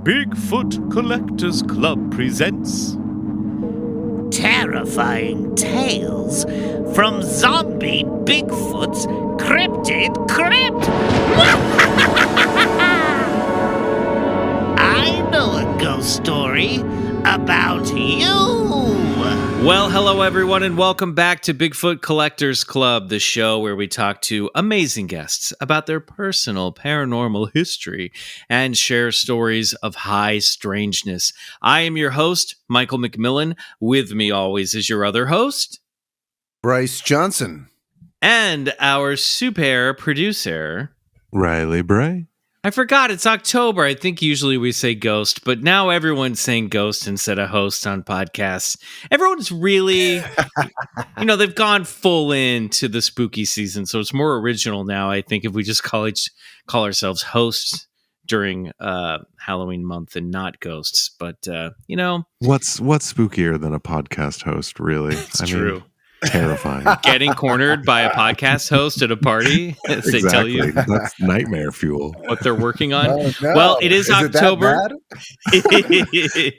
Bigfoot Collectors Club presents terrifying tales from zombie Bigfoot's Cryptid Crypt. I know a ghost story about you. Well, hello everyone, and welcome back to Bigfoot Collectors Club, the show where we talk to amazing guests about their personal paranormal history and share stories of high strangeness. I am your host, Michael McMillan. With me always is your other host, Bryce Johnson. And our super producer, Riley Bray. I forgot it's October. I think usually we say ghost, but now everyone's saying ghost instead of host on podcasts. Everyone's really, they've gone full into the spooky season, so it's more original now. I think if we just call ourselves hosts during Halloween month and not ghosts, but what's spookier than a podcast host? Really, it's true. Terrifying. Getting cornered by a podcast host at a party as they tell you that's nightmare fuel. What they're working on. Oh, no. Well, it is October. It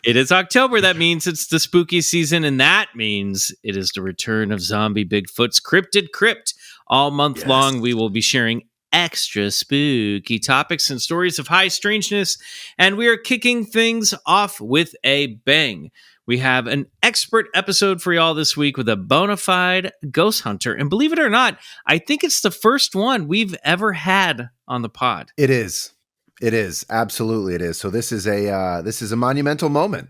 It is October. That means it's the spooky season, and that means it is the return of zombie Bigfoot's Cryptid Crypt. All month long, we will be sharing extra spooky topics and stories of high strangeness, and we are kicking things off with a bang. We have an expert episode for y'all this week with a bona fide ghost hunter. And believe it or not, I think it's the first one we've ever had on the pod. It is. It is. Absolutely it is. So this is a monumental moment.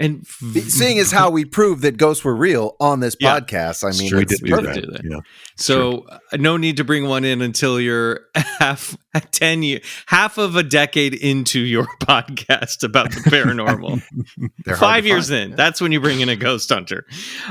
And seeing as how we proved that ghosts were real on this podcast, I mean, we did do perfect. that. Yeah. So no need to bring one in until you're half of a decade into your podcast about the paranormal. 5 years in, that's when you bring in a ghost hunter.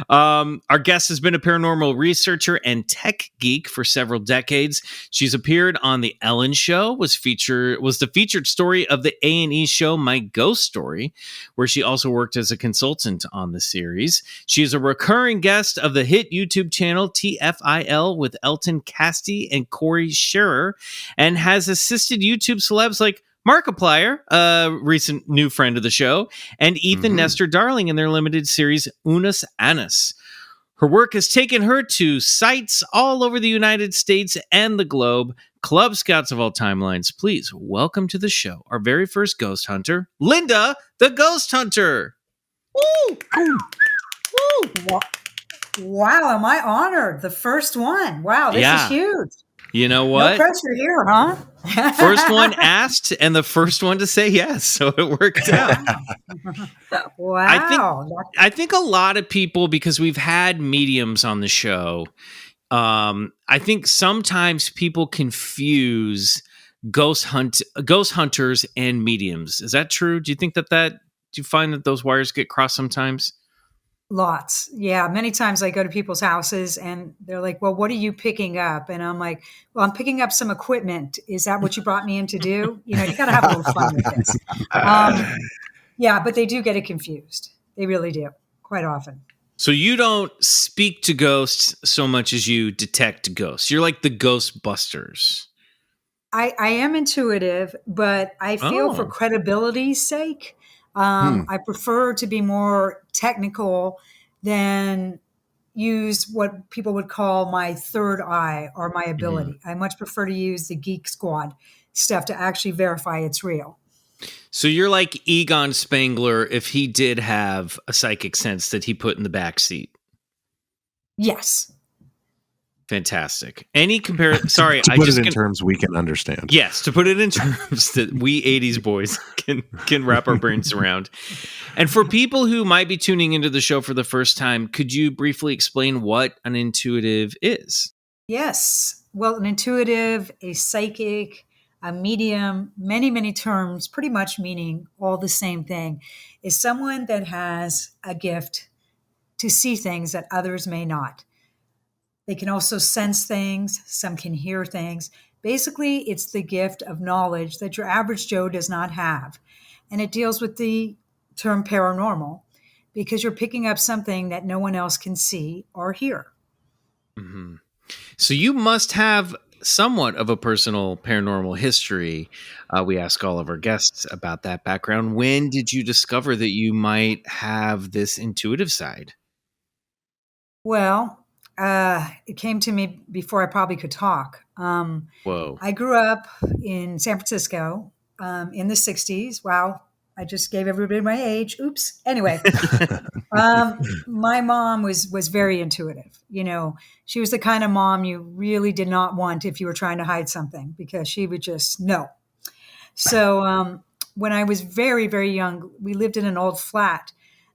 Our guest has been a paranormal researcher and tech geek for several decades. She's appeared on The Ellen Show, was the featured story of the A&E show My Ghost Story, where she also worked as a consultant on the series. She is a recurring guest of the hit YouTube channel TFIL with Elton Casti and Corey Scherer, and has assisted YouTube celebs like Markiplier, a recent new friend of the show, and Ethan Nestor Darling in their limited series Unus Annus. Her work has taken her to sites all over the United States and the globe. Club Scouts of all timelines, please welcome to the show our very first ghost hunter, Linda the Ghost Hunter. Woo! Woo! Wow, am I honored? The first one. Wow, this is huge. You know what? No pressure here, huh? First one asked and the first one to say yes, so it worked out. Wow. I think a lot of people, because we've had mediums on the show, I think sometimes people confuse ghost hunters and mediums. Is that true? Do you think that do you find that those wires get crossed sometimes? Lots. Yeah. Many times I go to people's houses and they're like, well, what are you picking up? And I'm like, well, I'm picking up some equipment. Is that what you brought me in to do? You got to have a little fun with this. Yeah, but they do get it confused. They really do, quite often. So you don't speak to ghosts so much as you detect ghosts. You're like the Ghostbusters. I am intuitive, but I feel for credibility's sake, I prefer to be more technical than use what people would call my third eye or my ability. I much prefer to use the Geek Squad stuff to actually verify it's real. So you're like Egon Spengler if he did have a psychic sense that he put in the back seat. Yes. Fantastic. Any comparison? Sorry, to put it in terms we can understand. Yes, to put it in terms that we 80s boys can wrap our brains around. And for people who might be tuning into the show for the first time, could you briefly explain what an intuitive is? Yes. Well, an intuitive, a psychic, a medium, many, many terms, pretty much meaning all the same thing, is someone that has a gift to see things that others may not. They can also sense things. Some can hear things. Basically, it's the gift of knowledge that your average Joe does not have. And it deals with the term paranormal because you're picking up something that no one else can see or hear. Mm-hmm. So you must have somewhat of a personal paranormal history. We ask all of our guests about that background. When did you discover that you might have this intuitive side? Well, it came to me before I probably could talk. Whoa. I grew up in San Francisco in the 60s. Wow, I just gave everybody my age. Oops. Anyway, my mom was very intuitive. You know, she was the kind of mom you really did not want if you were trying to hide something, because she would just know. So when I was very, very young, we lived in an old flat.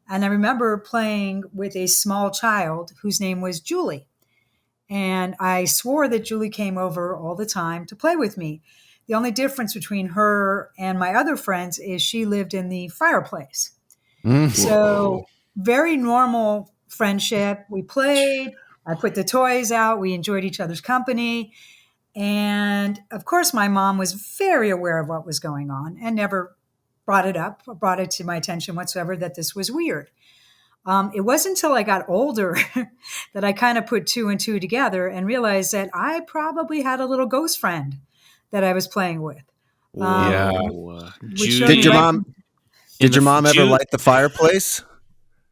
And I remember playing with a small child whose name was Julie. And I swore that Julie came over all the time to play with me. The only difference between her and my other friends is she lived in the fireplace. So very normal friendship. We played. I put the toys out. We enjoyed each other's company. And of course, my mom was very aware of what was going on and never brought it to my attention whatsoever that this was weird. It wasn't until I got older that I kind of put two and two together and realized that I probably had a little ghost friend that I was playing with. Did your mom ever light the fireplace?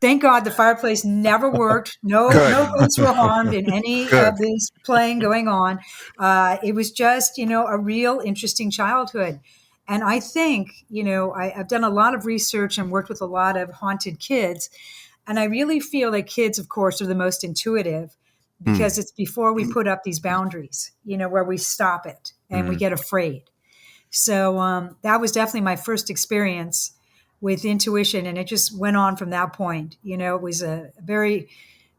Thank God the fireplace never worked. No ghosts were harmed in any of this playing going on. It was just, a real interesting childhood. And I think, I've done a lot of research and worked with a lot of haunted kids. And I really feel that kids, of course, are the most intuitive because it's before we put up these boundaries, where we stop it and we get afraid. So that was definitely my first experience with intuition. And it just went on from that point. It was a very,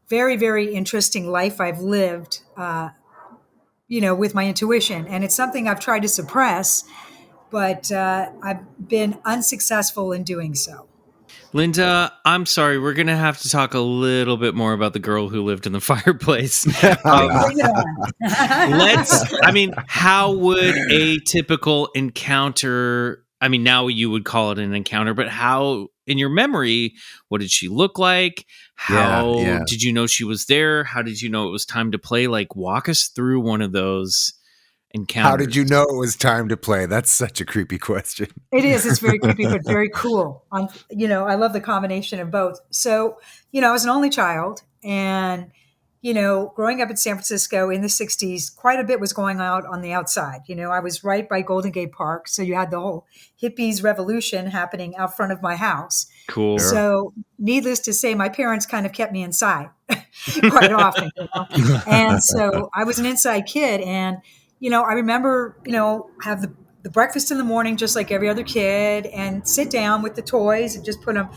very, very interesting life I've lived, with my intuition. And it's something I've tried to suppress, but I've been unsuccessful in doing so. Linda, I'm sorry. We're going to have to talk a little bit more about the girl who lived in the fireplace. How would a typical encounter, now you would call it an encounter, but how, in your memory, what did she look like? How did you know she was there? How did you know it was time to play? Like, walk us through one of those encounters. How did you know it was time to play? That's such a creepy question. It is. It's very creepy, but very cool. I love the combination of both. So, I was an only child, and, growing up in San Francisco in the 60s, quite a bit was going on the outside. I was right by Golden Gate Park. So you had the whole hippies revolution happening out front of my house. Cool. So needless to say, my parents kind of kept me inside quite often. And so I was an inside kid, and I remember, have the breakfast in the morning, just like every other kid, and sit down with the toys and just put them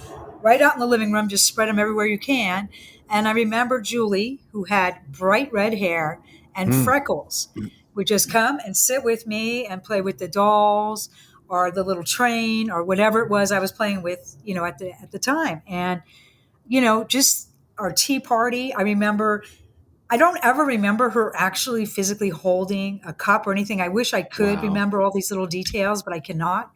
right out in the living room, just spread them everywhere you can. And I remember Julie, who had bright red hair and freckles, would just come and sit with me and play with the dolls or the little train or whatever it was I was playing with, at the time. And, just our tea party, I don't ever remember her actually physically holding a cup or anything. I wish I could remember all these little details, but I cannot.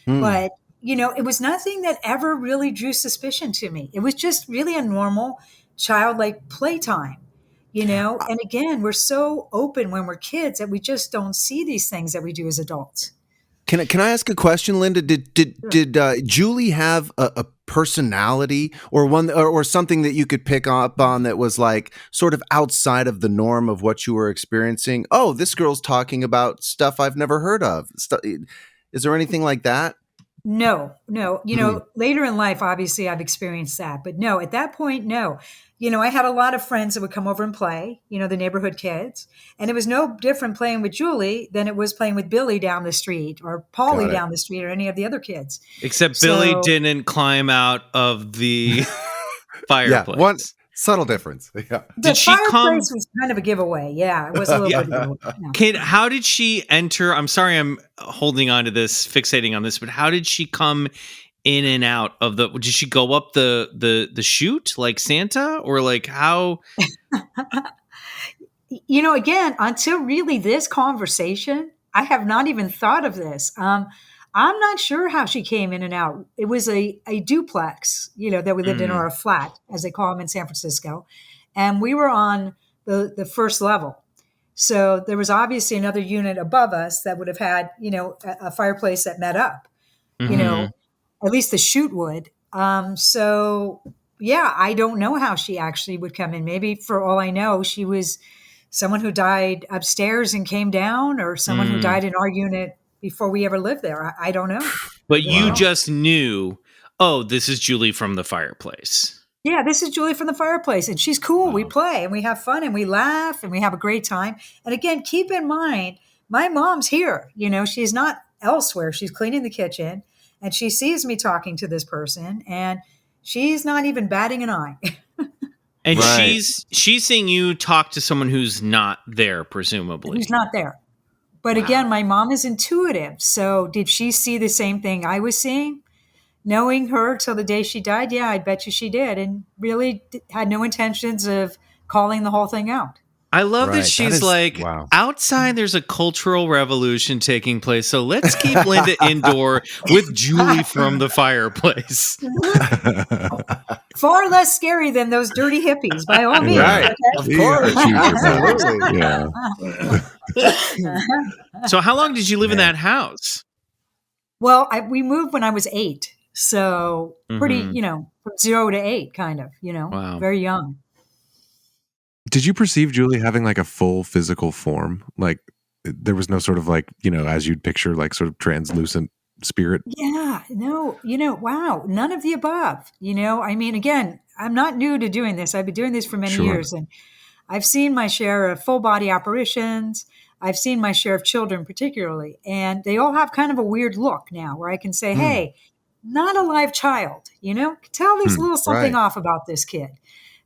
But, it was nothing that ever really drew suspicion to me. It was just really a normal childlike playtime, And again, we're so open when we're kids that we just don't see these things that we do as adults. Can I ask a question, Linda? Did Julie have a personality or one or something that you could pick up on that was like sort of outside of the norm of what you were experiencing? Oh, this girl's talking about stuff I've never heard of. Is there anything like that? No. Later in life, obviously I've experienced that, but no, at that point, no. I had a lot of friends that would come over and play, the neighborhood kids. And it was no different playing with Julie than it was playing with Billy down the street or Paulie down the street or any of the other kids. Except Billy didn't climb out of the fireplace. One subtle difference. Yeah. The fireplace was kind of a giveaway. Yeah, it was a little bit of a giveaway. Kate, how did she enter? I'm sorry I'm holding on to this, fixating on this, but how did she come in and out of did she go up the chute like Santa, or like how? Again, until really this conversation, I have not even thought of this. I'm not sure how she came in and out. It was a duplex, that we lived in, or a flat, as they call them in San Francisco. And we were on the first level. So there was obviously another unit above us that would have had, a fireplace that met up, Mhm. at least the chute would. So yeah, I don't know how she actually would come in. Maybe for all I know, she was someone who died upstairs and came down, or someone who died in our unit before we ever lived there. I don't know. But you Wow. just knew, oh, this is Julie from the fireplace. Yeah, this is Julie from the fireplace, and she's cool. We play and we have fun and we laugh and we have a great time. And again, keep in mind, my mom's here. She's not elsewhere. She's cleaning the kitchen, and she sees me talking to this person, and she's not even batting an eye. And Right. she's seeing you talk to someone who's not there, presumably. Who's not there. But again, my mom is intuitive. So did she see the same thing I was seeing? Knowing her till the day she died, yeah, I bet you she did, and really had no intentions of calling the whole thing out. I love Right. that That she's is- like, wow. outside there's a cultural revolution taking place, so let's keep Linda indoor with Julie from the fireplace. Far less scary than those dirty hippies, by all means. Right. Okay? Of Yeah, course. huge about it. Absolutely. Yeah. So how long did you live in that house? Well, we moved when I was 8. So pretty, Mhm. from 0 to 8, kind of, Wow. very young. Did you perceive Julie having like a full physical form? Like there was no sort of like, as you'd picture, like sort of translucent spirit? Yeah, no, wow, none of the above. I mean, again, I'm not new to doing this. I've been doing this for many Sure. years, and I've seen my share of full body apparitions. I've seen my share of children, particularly, and they all have kind of a weird look now where I can say, hey, not a live child, tell there's a little something Right. off about this kid.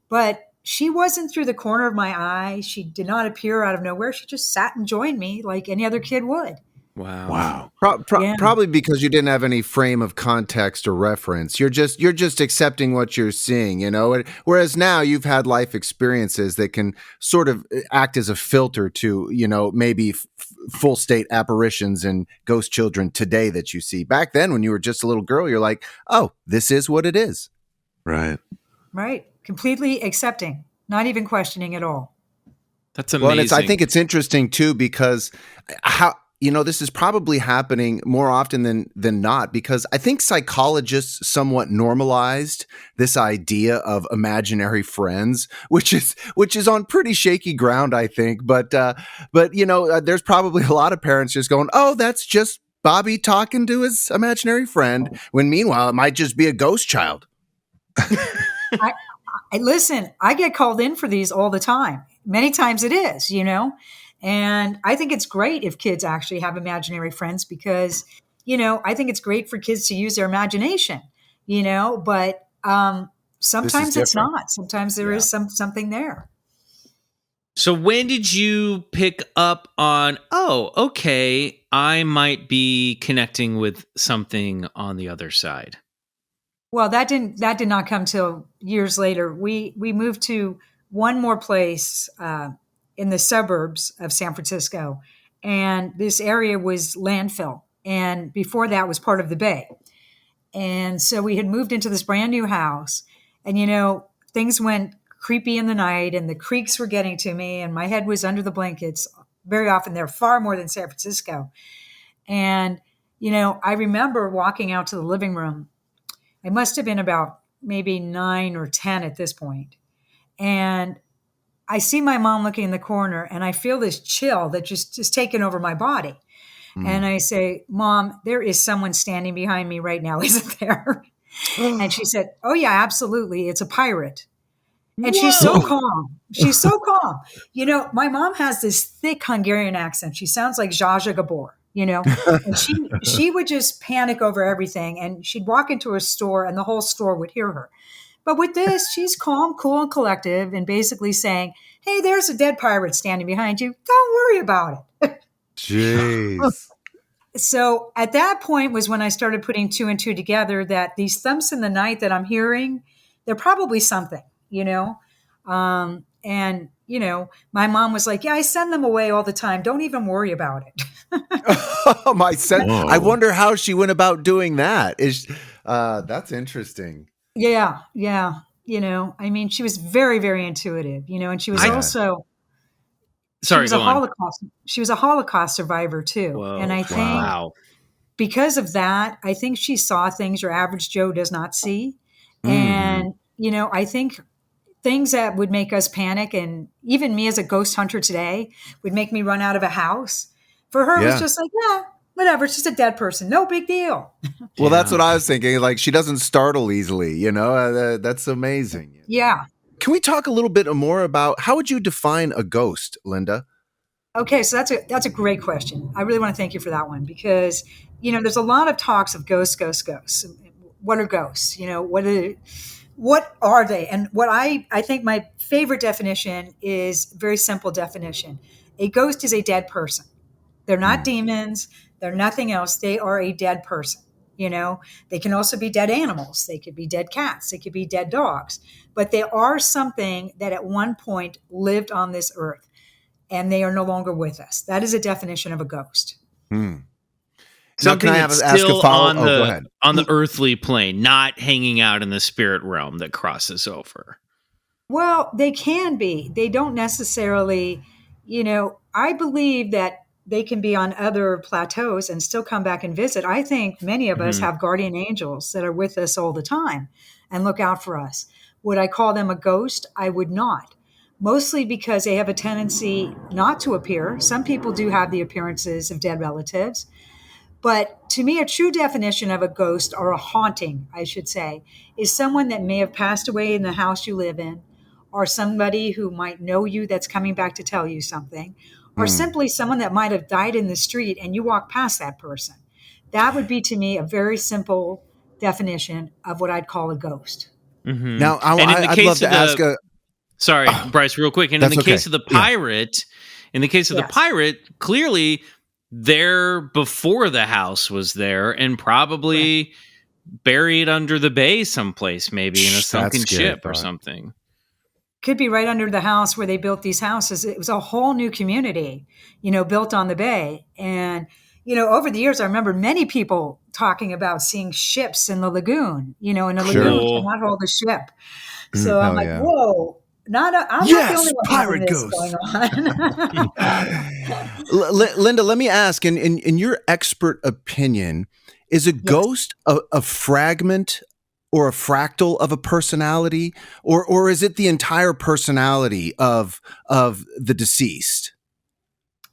But she wasn't through the corner of my eye. She did not appear out of nowhere. She just sat and joined me like any other kid would. Wow. Yeah. Probably because you didn't have any frame of context or reference. You're just accepting what you're seeing, Whereas now you've had life experiences that can sort of act as a filter to, maybe full state apparitions and ghost children today that you see. Back then, when you were just a little girl, you're like, oh, this is what it is. Right. Right. Completely accepting, not even questioning at all. That's amazing. Well, and I think it's interesting too because this is probably happening more often than not, because I think psychologists somewhat normalized this idea of imaginary friends, which is on pretty shaky ground, I think. But there's probably a lot of parents just going, "Oh, that's just Bobby talking to his imaginary friend," when meanwhile it might just be a ghost child. Listen, I get called in for these all the time. Many times it is, and I think it's great if kids actually have imaginary friends because, I think it's great for kids to use their imagination, but sometimes it's different. not. Sometimes there is something there. So when did you pick up on, oh, okay, I might be connecting with something on the other side? Well, that did not come till years later. We moved to one more place in the suburbs of San Francisco, and this area was landfill, and before that was part of the Bay. And so we had moved into this brand new house, and things went creepy in the night, and the creaks were getting to me, and my head was under the blankets. Very often, they're far more than San Francisco. And I remember walking out to the living room. I must have been about maybe 9 or 10 at this point. And I see my mom looking in the corner, and I feel this chill that just taken over my body. And I say, Mom, there is someone standing behind me right now, isn't there? And she said, oh, yeah, absolutely. It's a pirate. And she's so calm. She's so calm. My mom has this thick Hungarian accent. She sounds like Zsa Zsa Gabor. And she would just panic over everything, and she'd walk into a store and the whole store would hear her. But with this, she's calm, cool, and collective, and basically saying, hey, there's a dead pirate standing behind you. Don't worry about it. Jeez. So at that point was when I started putting 2 and 2 together, that these thumps in the night that I'm hearing, they're probably something, and my mom was like, yeah, I send them away all the time. Don't even worry about it. Oh, my son. Whoa. I wonder how she went about doing that. That's interesting. Yeah. I mean, she was very, very intuitive, and she was also, Sorry, was go a on. Holocaust. She was a Holocaust survivor too, Whoa, and I think wow. because of that, I think she saw things your average Joe does not see, Mm. and I think things that would make us panic, and even me as a ghost hunter today, would make me run out of a house. For her, it was Yeah. just like, yeah, whatever. It's just a dead person. No big deal. Well, that's Yeah. what I was thinking. Like, she doesn't startle easily, that's amazing. Yeah. Can we talk a little bit more about how would you define a ghost, Linda? Okay, so that's a great question. I really want to thank you for that one because there's a lot of talks of ghosts, ghosts, ghosts. What are ghosts? What are they? And what I think my favorite definition is very simple definition. A ghost is a dead person. They're not demons. They're nothing else. They are a dead person. They can also be dead animals. They could be dead cats. They could be dead dogs. But they are something that at one point lived on this earth and they are no longer with us. That is a definition of a ghost. Now, Something can I that's ask a still follow? on Go ahead. the earthly plane, not hanging out in the spirit realm that crosses over. Well, they can be. They don't necessarily, I believe that they can be on other plateaus and still come back and visit. I think many of us have guardian angels that are with us all the time and look out for us. Would I call them a ghost? I would not. Mostly because they have a tendency not to appear. Some people do have the appearances of dead relatives. But to me, a true definition of a ghost or a haunting, I should say, is someone that may have passed away in the house you live in, or somebody who might know you that's coming back to tell you something, or simply someone that might have died in the street and you walk past that person. That would be to me a very simple definition of what I'd call a ghost. Mm-hmm. Now, And in the I'd case love of to ask Sorry, Bryce, real quick. And in That's the case okay. of the pirate, clearly there before the house was there and probably buried under the bay someplace, maybe in a sunken ship or something. Could be right under the house where they built these houses. It was a whole new community, built on the bay. And, over the years, I remember many people talking about seeing ships in the lagoon, and a lagoon cannot hold a ship. So I'm like, whoa. I'm not the only one having this going on. Linda, let me ask, in your expert opinion, is a ghost a fragment or a fractal of a personality, or is it the entire personality of the deceased?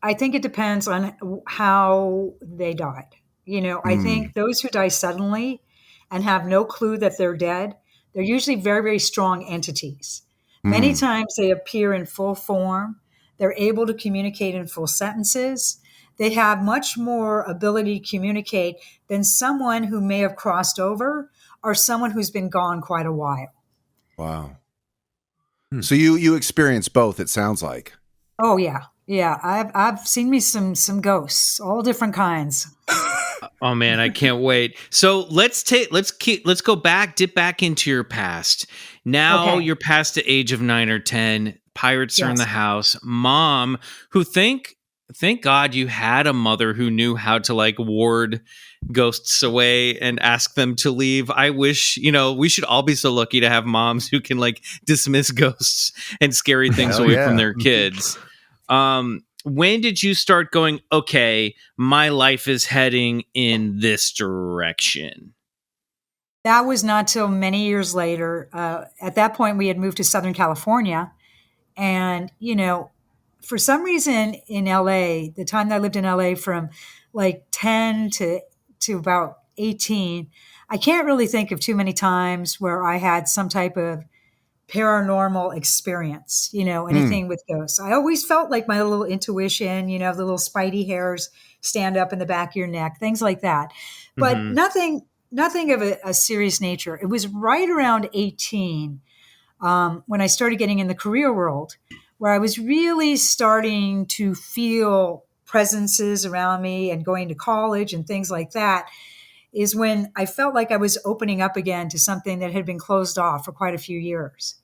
I think it depends on how they died. I think those who die suddenly and have no clue that they're dead, they're usually very, very strong entities. Many times they appear in full form. They're able to communicate in full sentences. They have much more ability to communicate than someone who may have crossed over or someone who's been gone quite a while. Wow. So you experience both, it sounds like. Oh yeah. Yeah. I've seen me some ghosts, all different kinds. Oh man, I can't wait. So let's go back, dip back into your past. Now you're past the age of 9 or 10. Pirates are in the house. Mom, who thank God you had a mother who knew how to ward ghosts away and ask them to leave. I wish, we should all be so lucky to have moms who can dismiss ghosts and scary things away from their kids. When did you start going, okay, my life is heading in this direction? That was not till many years later. At that point, we had moved to Southern California. And, for some reason in LA, the time that I lived in LA from 10 to about 18, I can't really think of too many times where I had some type of paranormal experience, anything with ghosts. I always felt like my little intuition, the little spidey hairs stand up in the back of your neck, things like that. But nothing of a serious nature. It was right around 18 when I started getting in the career world, where I was really starting to feel presences around me and going to college and things like that, is when I felt like I was opening up again to something that had been closed off for quite a few years.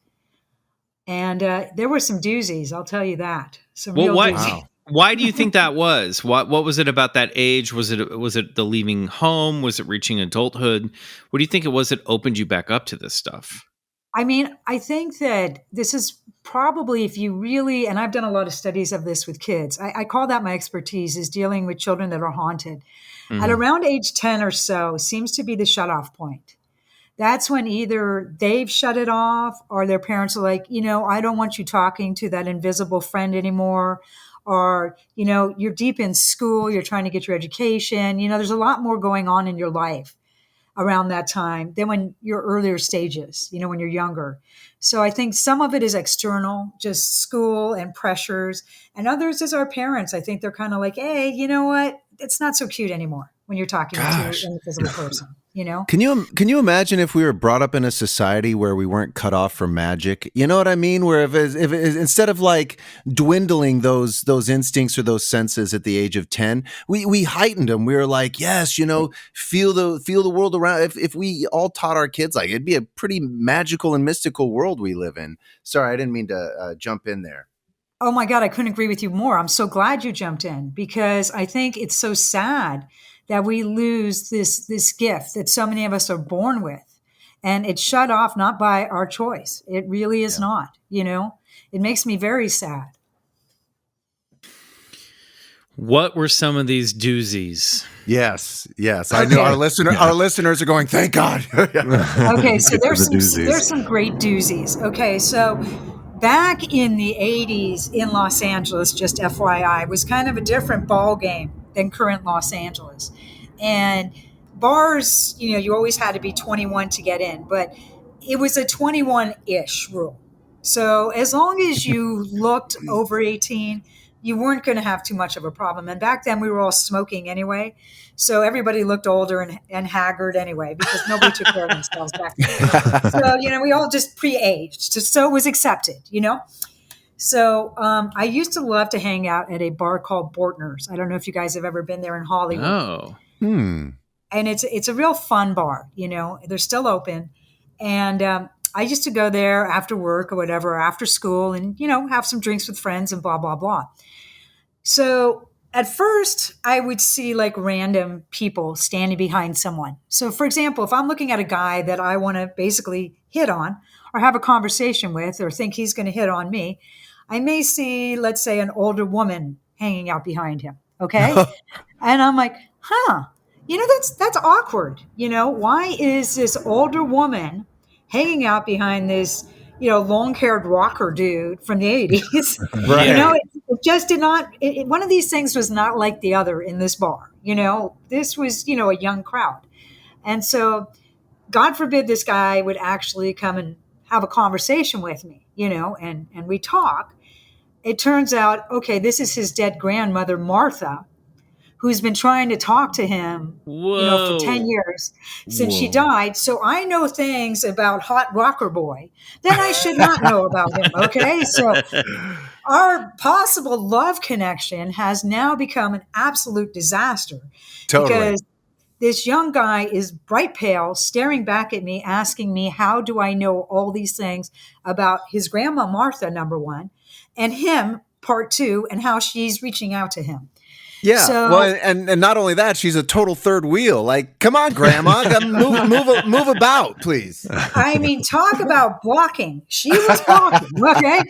And there were some doozies, I'll tell you that. Why do you think that was? What was it about that age? Was it the leaving home? Was it reaching adulthood? What do you think it was that opened you back up to this stuff? I mean, I think that this is probably, if you really, and I've done a lot of studies of this with kids, I call that my expertise, is dealing with children that are haunted. At around age 10 or so seems to be the shut off point. That's when either they've shut it off or their parents are like, I don't want you talking to that invisible friend anymore. Or, you're deep in school, you're trying to get your education. There's a lot more going on in your life around that time than when your earlier stages, when you're younger. So I think some of it is external, just school and pressures, and others is our parents. I think they're kind of like, hey, you know what? It's not so cute anymore when you're talking to an invisible person. Can you imagine if we were brought up in a society where we weren't cut off from magic? You know what I mean? Where if instead of like dwindling those instincts or those senses at the age of 10, we heightened them. We were like, yes, feel the world around. If we all taught our kids like, it'd be a pretty magical and mystical world we live in. Sorry, I didn't mean to jump in there. Oh my God, I couldn't agree with you more. I'm so glad you jumped in, because I think it's so sad that we lose this gift that so many of us are born with. And it's shut off not by our choice. It really is not, It makes me very sad. What were some of these doozies? Yes. I know our listeners are going, thank God. Okay, so there's some great doozies. Okay, so back in the 80s in Los Angeles, just FYI, was kind of a different ball game than current Los Angeles. And bars, you always had to be 21 to get in, but it was a 21-ish rule. So as long as you looked over 18, you weren't going to have too much of a problem. And back then we were all smoking anyway. So everybody looked older and haggard anyway, because nobody took care of themselves back then. So, we all just pre-aged. So it was accepted, So I used to love to hang out at a bar called Bortner's. I don't know if you guys have ever been there in Hollywood. Oh. And it's a real fun bar. They're still open. And I used to go there after work or whatever, after school, and, have some drinks with friends and blah, blah, blah. So at first I would see like random people standing behind someone. So for example, if I'm looking at a guy that I want to basically hit on or have a conversation with, or think he's going to hit on me, I may see, let's say, an older woman hanging out behind him. Okay. And I'm like, that's awkward. Why is this older woman hanging out behind this, long-haired rocker dude from the 80s? Right. It just did not, one of these things was not like the other in this bar. This was, a young crowd. And so God forbid this guy would actually come and have a conversation with me, and we talk. It turns out, okay, this is his dead grandmother, Martha, who's been trying to talk to him, for 10 years since she died. So I know things about Hot Rocker Boy that I should not know about him. Okay. So our possible love connection has now become an absolute disaster. Totally. Because this young guy is bright pale, staring back at me, asking me, how do I know all these things about his grandma, Martha, number one, and him, part two, and how she's reaching out to him. Yeah. So, well, and not only that, she's a total third wheel. Like, come on, Grandma, move about, please. I mean, talk about blocking. She was blocking. Okay.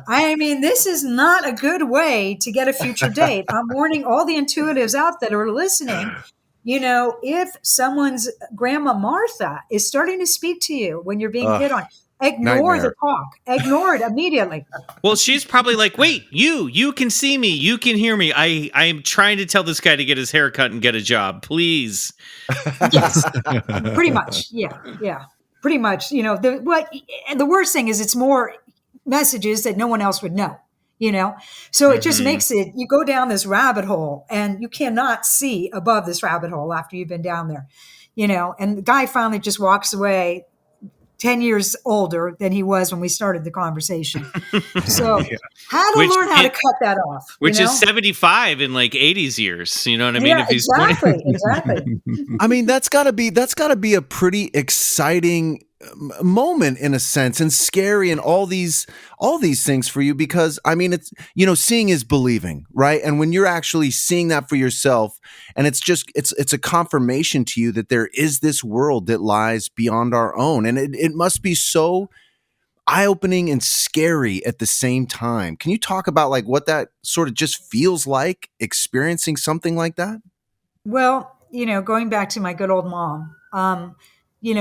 I mean, this is not a good way to get a future date. I'm warning all the intuitives out that are listening. If someone's grandma Martha is starting to speak to you when you're being hit on, ignore the talk. Ignore it immediately. Well, she's probably like, wait, you can see me. You can hear me. I'm trying to tell this guy to get his hair cut and get a job. Please. Yes, pretty much. Yeah. Pretty much. And the worst thing is it's more messages that no one else would know. So it just makes it, you go down this rabbit hole and you cannot see above this rabbit hole after you've been down there, and the guy finally just walks away 10 years older than he was when we started the conversation. So how to learn how to cut that off. Which is 75 in like 80s years. You know what I mean? Yeah, if he's exactly. I mean, that's gotta be a pretty exciting moment in a sense, and scary, and all these things for you, because I mean, it's, seeing is believing, right? And when you're actually seeing that for yourself, and it's a confirmation to you that there is this world that lies beyond our own, and it must be so eye-opening and scary at the same time. Can you talk about like what that sort of just feels like, experiencing something like that? Well, going back to my good old mom,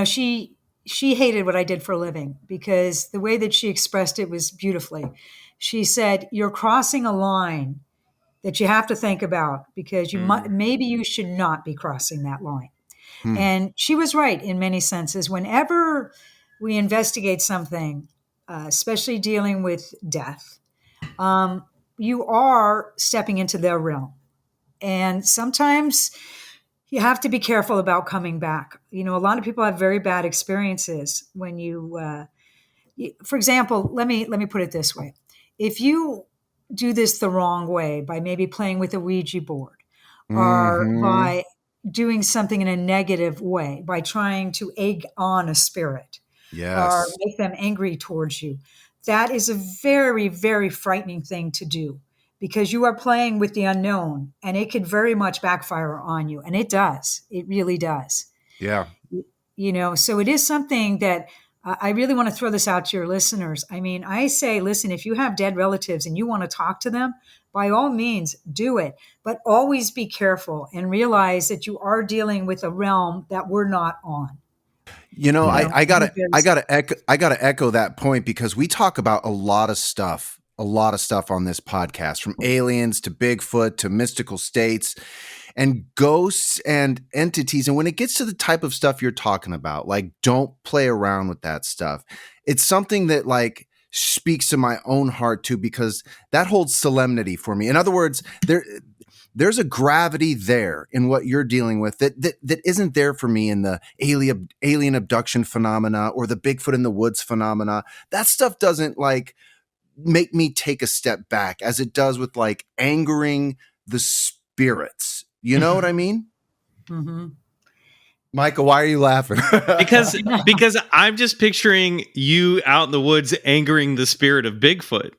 she hated what I did for a living, because the way that she expressed it was beautifully. She said, "You're crossing a line that you have to think about, because maybe you should not be crossing that line." And she was right in many senses. Whenever we investigate something, especially dealing with death, you are stepping into their realm. And sometimes you have to be careful about coming back. A lot of people have very bad experiences when for example, let me put it this way. If you do this the wrong way, by maybe playing with a Ouija board, or by doing something in a negative way, by trying to egg on a spirit, or make them angry towards you, that is a very, very frightening thing to do, because you are playing with the unknown, and it could very much backfire on you. And it does. It really does. Yeah. So it is something that I really want to throw this out to your listeners. I mean, I say, listen, if you have dead relatives and you want to talk to them, by all means, do it. But always be careful and realize that you are dealing with a realm that we're not on. I gotta echo that point, because we talk about a lot of stuff on this podcast, from aliens to Bigfoot to mystical states and ghosts and entities. And when it gets to the type of stuff you're talking about, like, don't play around with that stuff. It's something that like speaks to my own heart too, because that holds solemnity for me. In other words, there's a gravity there in what you're dealing with that isn't there for me in the alien abduction phenomena or the Bigfoot in the woods phenomena. That stuff doesn't like make me take a step back as it does with like angering the spirits. You know what I mean? Mm-hmm. Michael, why are you laughing? because I'm just picturing you out in the woods angering the spirit of Bigfoot.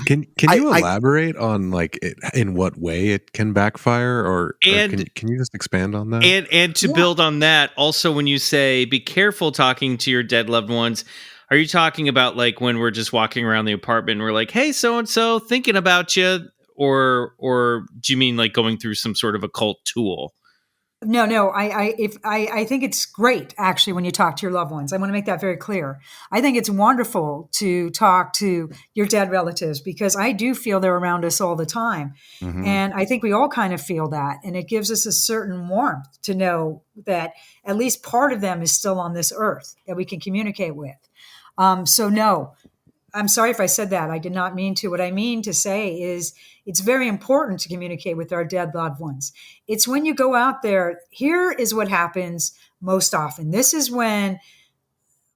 Can you elaborate on like in what way it can backfire, or can you just expand on that? And to build on that, also when you say be careful talking to your dead loved ones, are you talking about like when we're just walking around the apartment and we're like, hey, so and so, thinking about you, or do you mean like going through some sort of occult tool? No. I think it's great, actually, when you talk to your loved ones. I want to make that very clear. I think it's wonderful to talk to your dead relatives, because I do feel they're around us all the time. Mm-hmm. And I think we all kind of feel that. And it gives us a certain warmth to know that at least part of them is still on this earth that we can communicate with. So no, I'm sorry if I said that. I did not mean to. What I mean to say is it's very important to communicate with our dead loved ones. It's when you go out there, here is what happens most often. This is when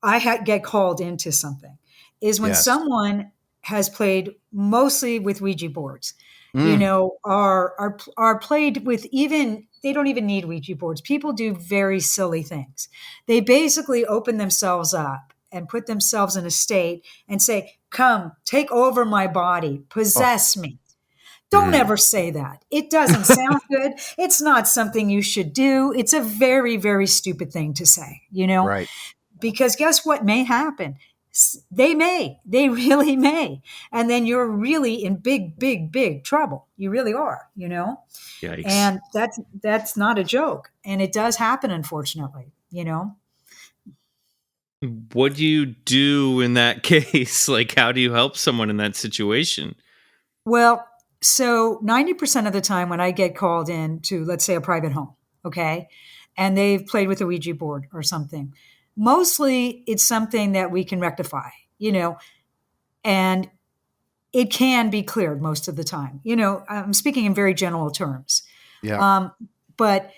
I get called into something, is when someone has played mostly with Ouija boards, are played with, even, they don't even need Ouija boards. People do very silly things. They basically open themselves up and put themselves in a state and say, come, take over my body, possess me. Don't ever say that. It doesn't sound good. It's not something you should do. It's a very, very stupid thing to say, Right. Because guess what may happen? They really may. And then you're really in big, big, big trouble. You really are, Yikes. And that's not a joke. And it does happen, unfortunately, What do you do in that case? Like, how do you help someone in that situation? Well, so 90% of the time when I get called in to, let's say, a private home, okay, and they've played with a Ouija board or something, mostly it's something that we can rectify, and it can be cleared most of the time. I'm speaking in very general terms. Yeah. But,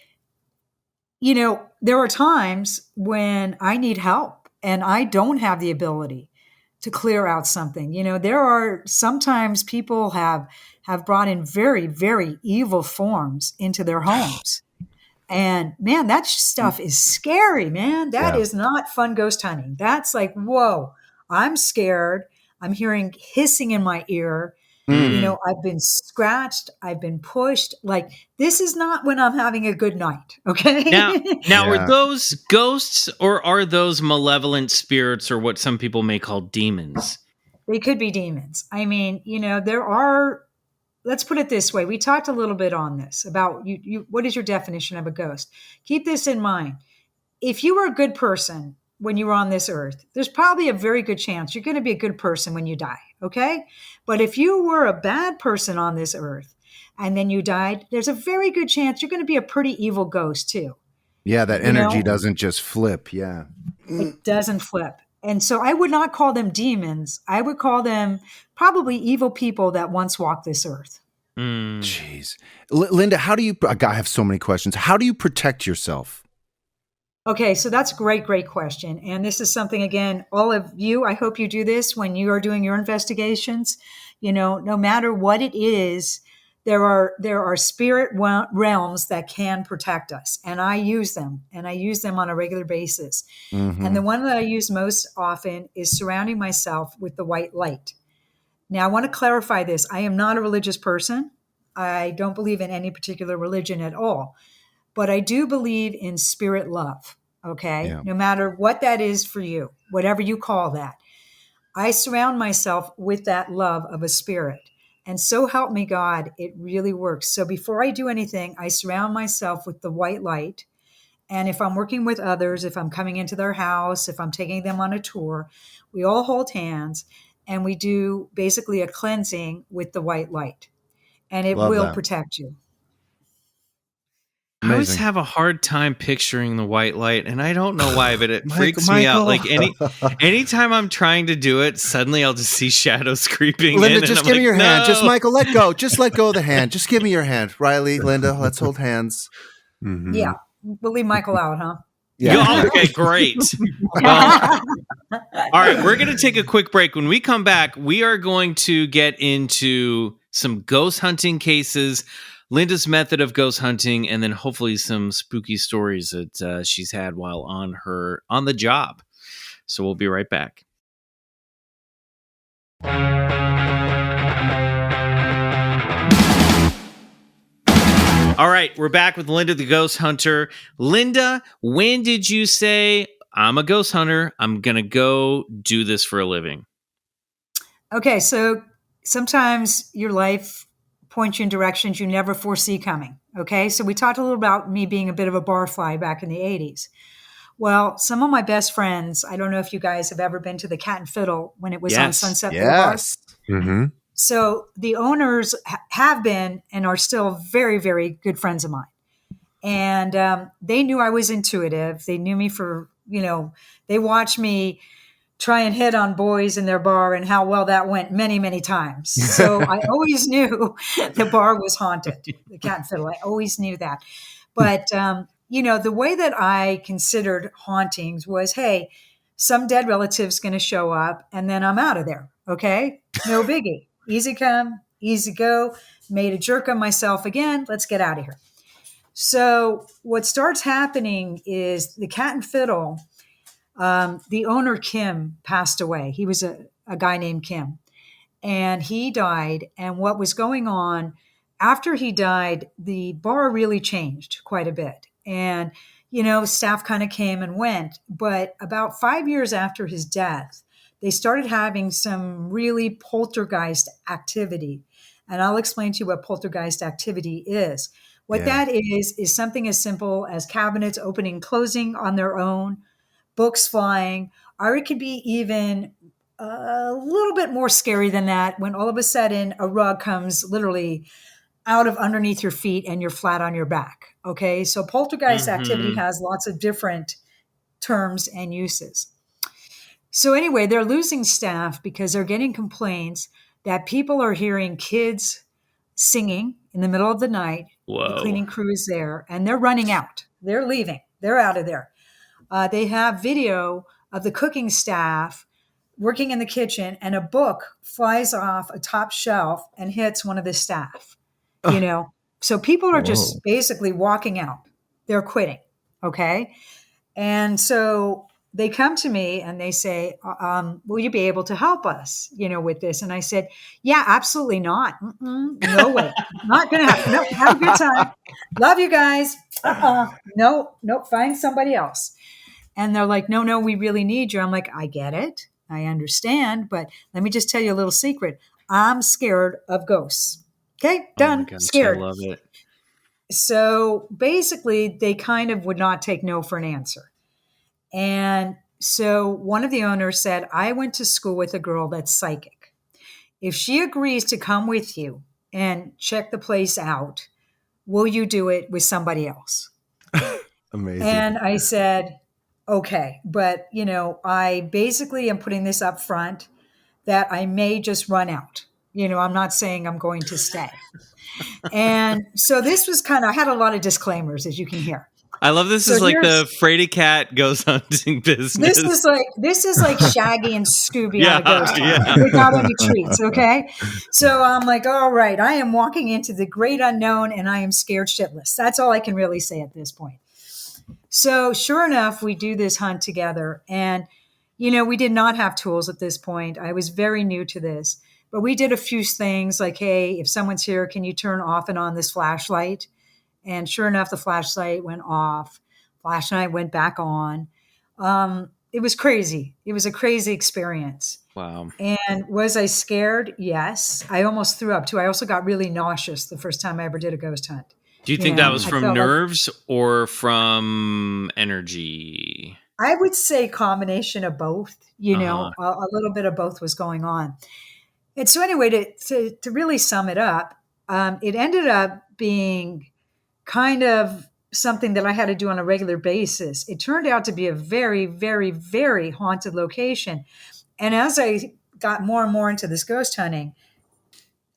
there are times when I need help and I don't have the ability to clear out something. There are sometimes people have brought in very, very evil forms into their homes. And man, that stuff is scary, man. That is not fun ghost hunting. That's like, whoa, I'm scared. I'm hearing hissing in my ear. You know, I've been scratched. I've been pushed. Like, this is not when I'm having a good night. Okay. Now are those ghosts or are those malevolent spirits or what some people may call demons? They could be demons. I mean, you know, there are, let's put it this way. We talked a little bit on this about you what is your definition of a ghost? Keep this in mind. If you were a good person when you were on this earth, there's probably a very good chance you're going to be a good person when you die. Okay. But if you were a bad person on this earth and then you died, there's a very good chance you're going to be a pretty evil ghost too. Yeah. That energy doesn't just flip. Yeah. It doesn't flip. And so I would not call them demons. I would call them probably evil people that once walked this earth. Jeez. Linda, how do you, I have so many questions. How do you protect yourself? Okay, so that's a great question. And this is something, again, all of you, I hope you do this when you are doing your investigations. You know, no matter what it is, there are spirit realms that can protect us. And I use them, and I use them on a regular basis. And the one that I use most often is surrounding myself with the white light. Now, I want to clarify this. I am not a religious person. I don't believe in any particular religion at all. But I do believe in spirit love, okay? Yeah. No matter what that is for you, whatever you call that. I surround myself with that love of a spirit. And so help me God, it really works. So before I do anything, I surround myself with the white light. And if I'm working with others, if I'm coming into their house, if I'm taking them on a tour, we all hold hands and we do basically a cleansing with the white light. And it will protect you. Amazing. I always have a hard time picturing the white light, and I don't know why, but it freaks me out. Like anytime I'm trying to do it, suddenly I'll just see shadows creeping in. Linda, just give me your hand. Just Michael, let go. Just let go of the hand. Just give me your hand. Riley, Linda, let's hold hands. Yeah, we'll leave Michael out, huh? Yeah. Okay, great. Well, all right, we're going to take a quick break. When we come back, we are going to get into some ghost hunting cases, Linda's method of ghost hunting, and then hopefully some spooky stories that she's had while on the job. So we'll be right back. All right, we're back with Linda the Ghost Hunter. Linda, when did you say, I'm a ghost hunter, I'm going to go do this for a living? Okay, so sometimes your life points you in directions you never foresee coming. Okay, so we talked a little about me being a bit of a barfly back in the 80s. Well, some of my best friends, I don't know if you guys have ever been to the Cat and Fiddle when it was on Sunset Boulevard. Yes. Mm-hmm. So the owners have been and are still very, very good friends of mine. And they knew I was intuitive. They knew me for, they watched me try and hit on boys in their bar and how well that went many, many times. So I always knew the bar was haunted, the Cat and Fiddle. I always knew that. But, the way that I considered hauntings was, hey, some dead relative's going to show up and then I'm out of there. Okay. No biggie. Easy come, easy go. Made a jerk of myself again. Let's get out of here. So what starts happening is the Cat and Fiddle, the owner, Kim, passed away. He was a guy named Kim, and he died. And what was going on after he died, the bar really changed quite a bit. And, staff kind of came and went. But about 5 years after his death, they started having some really poltergeist activity. And I'll explain to you what poltergeist activity is. What that is something as simple as cabinets opening and closing on their own, books flying, or it could be even a little bit more scary than that when all of a sudden a rug comes literally out of underneath your feet and you're flat on your back. Okay, so poltergeist activity has lots of different terms and uses. So anyway, they're losing staff because they're getting complaints that people are hearing kids singing in the middle of the night. Whoa. The cleaning crew is there and they're running out. They're leaving. They're out of there. They have video of the cooking staff working in the kitchen and a book flies off a top shelf and hits one of the staff, So people are just basically walking out. they're quitting. Okay. And so they come to me and they say, will you be able to help us, with this? And I said, yeah, absolutely not. No way. Not going to happen. No, have a good time. Love you guys. No, find somebody else. And they're like, no, we really need you. I'm like, I get it. I understand. But let me just tell you a little secret. I'm scared of ghosts. Okay, done. Gosh, scared. I love it. So basically, they kind of would not take no for an answer. And so one of the owners said, I went to school with a girl that's psychic. If she agrees to come with you and check the place out, will you do it with somebody else? Amazing. And I said, okay. But, I basically am putting this up front that I may just run out. I'm not saying I'm going to stay. And so this was I had a lot of disclaimers, as you can hear. I love this. So is like the Frady Cat ghost hunting business. This is like Shaggy and Scooby on a ghost hunt without any treats. Okay. So I'm like, all right, I am walking into the great unknown and I am scared shitless. That's all I can really say at this point. So sure enough, we do this hunt together and, we did not have tools at this point. I was very new to this, but we did a few things like, hey, if someone's here, can you turn off and on this flashlight? And sure enough, the flashlight went off. Flashlight went back on. It was crazy. It was a crazy experience. Wow. And was I scared? Yes. I almost threw up too. I also got really nauseous the first time I ever did a ghost hunt. Do you think that was from nerves or from energy? I would say combination of both. A little bit of both was going on. And so anyway, to really sum it up, it ended up being kind of something that I had to do on a regular basis. It turned out to be a very, very, very haunted location. And as I got more and more into this ghost hunting,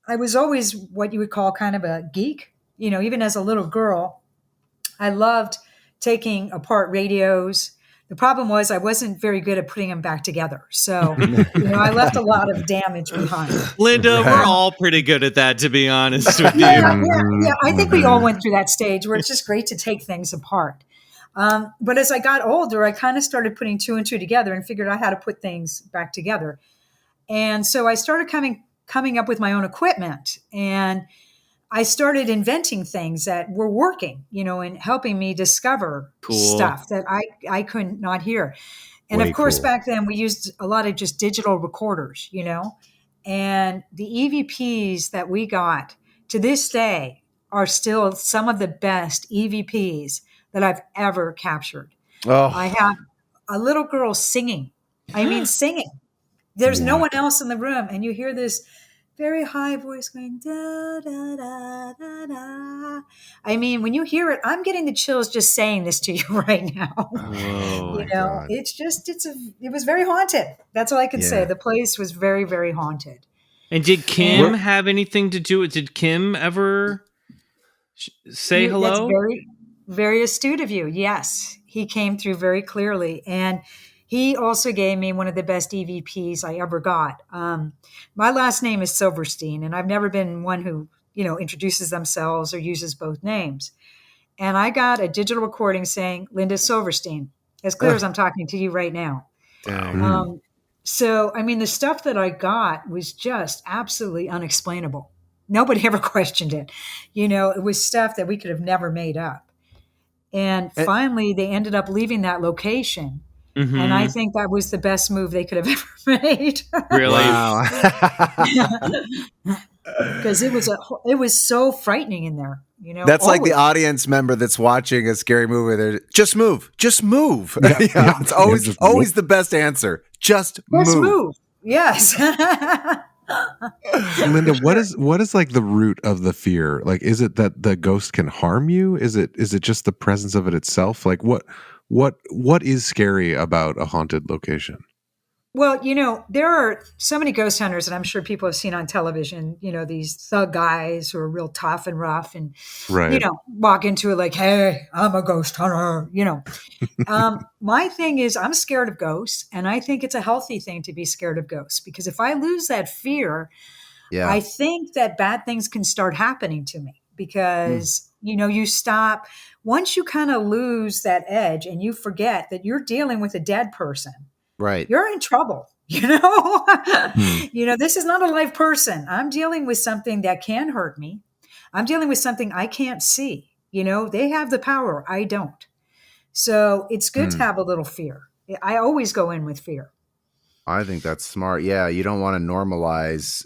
I was always what you would call kind of a geek. Even as a little girl, I loved taking apart radios. The problem was I wasn't very good at putting them back together. So, I left a lot of damage behind. Linda, we're all pretty good at that, to be honest with you. Yeah. I think we all went through that stage where it's just great to take things apart. But as I got older, I kind of started putting two and two together and figured out how to put things back together. And so I started coming up with my own equipment, and I started inventing things that were working, and helping me discover stuff that I could not hear. And of course, back then we used a lot of just digital recorders, and the EVPs that we got to this day are still some of the best EVPs that I've ever captured. Oh. I have a little girl singing. Singing. There's no one else in the room. And you hear this very high voice going, da, da, da, da, da. When you hear it, I'm getting the chills just saying this to you right now. Oh, it was very haunted. That's all I can say. The place was very, very haunted. And did Kim have anything to do with it? Did Kim ever say hello? That's very, very astute of you. Yes. He came through very clearly. And he also gave me one of the best EVPs I ever got. My last name is Silverstein, and I've never been one who, introduces themselves or uses both names. And I got a digital recording saying Linda Silverstein, as clear as I'm talking to you right now. So, the stuff that I got was just absolutely unexplainable. Nobody ever questioned it. It was stuff that we could have never made up. And finally, they ended up leaving that location. Mm-hmm. And I think that was the best move they could have ever made. Really? Wow. Because it was so frightening in there. That's like the audience member that's watching a scary movie. They're just move. Yeah. It's always the best answer. Just move. Yes. Linda, what is like the root of the fear? Like, is it that the ghost can harm you? Is it just the presence of it itself? Like, what is scary about a haunted location? Well, there are so many ghost hunters that I'm sure people have seen on television, these thug guys who are real tough and rough and, walk into it like, hey, I'm a ghost hunter, My thing is I'm scared of ghosts, and I think it's a healthy thing to be scared of ghosts, because if I lose that fear, I think that bad things can start happening to me. because, you stop once you kind of lose that edge and you forget that you're dealing with a dead person, Right. you're in trouble. This is not a live person. I'm dealing with something that can hurt me. I'm dealing with something I can't see. They have the power. I don't. So it's good to have a little fear. I always go in with fear. I think that's smart. Yeah, you don't want to normalize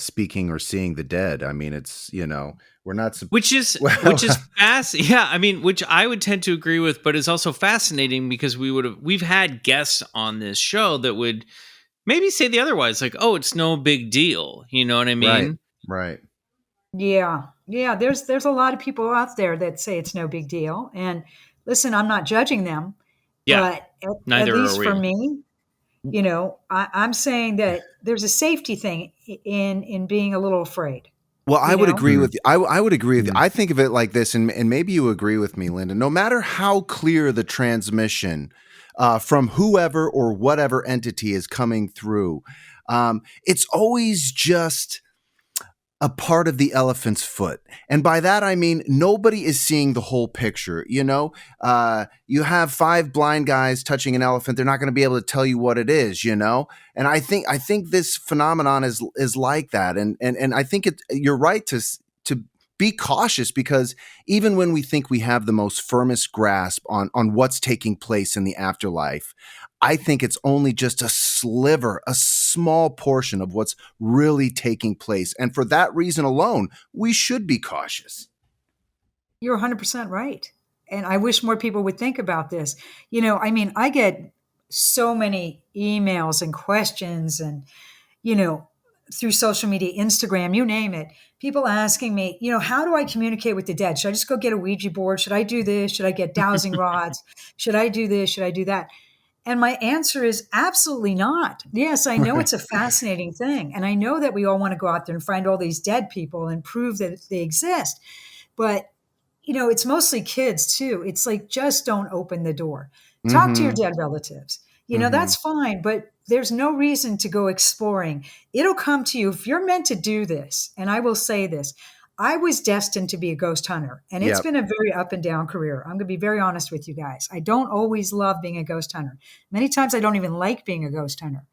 speaking or seeing the dead. I mean, it's we're not. Which is fast. Yeah, I mean, which I would tend to agree with, but it's also fascinating because we've had guests on this show that would maybe say the otherwise, like, oh, it's no big deal. You know what I mean? Right. Yeah. There's a lot of people out there that say it's no big deal. And listen, I'm not judging them. Yeah. But Neither at least are we. for me, I'm saying that there's a safety thing in being a little afraid. Well, I would agree with you. I would agree with you. I think of it like this, and maybe you agree with me, Linda. No matter how clear the transmission from whoever or whatever entity is coming through, it's always just a part of the elephant's foot. And by that, I mean, nobody is seeing the whole picture. You have 5 blind guys touching an elephant. They're not going to be able to tell you what it is, And I think this phenomenon is like that. And I think you're right to be cautious, because even when we think we have the most firmest grasp on what's taking place in the afterlife, I think it's only just a sliver, a small portion of what's really taking place. And for that reason alone, we should be cautious. You're 100% right. And I wish more people would think about this. I get so many emails and questions and, through social media, Instagram, you name it, people asking me, how do I communicate with the dead? Should I just go get a Ouija board? Should I do this? Should I get dowsing rods? Should I do this? Should I do that? And my answer is absolutely not. Yes, I know it's a fascinating thing. And I know that we all want to go out there and find all these dead people and prove that they exist. But, it's mostly kids too. It's like, just don't open the door. Talk to your dead relatives. That's fine, but there's no reason to go exploring. It'll come to you if you're meant to do this. And I will say this. I was destined to be a ghost hunter, and it's been a very up and down career. I'm going to be very honest with you guys. I don't always love being a ghost hunter. Many times I don't even like being a ghost hunter.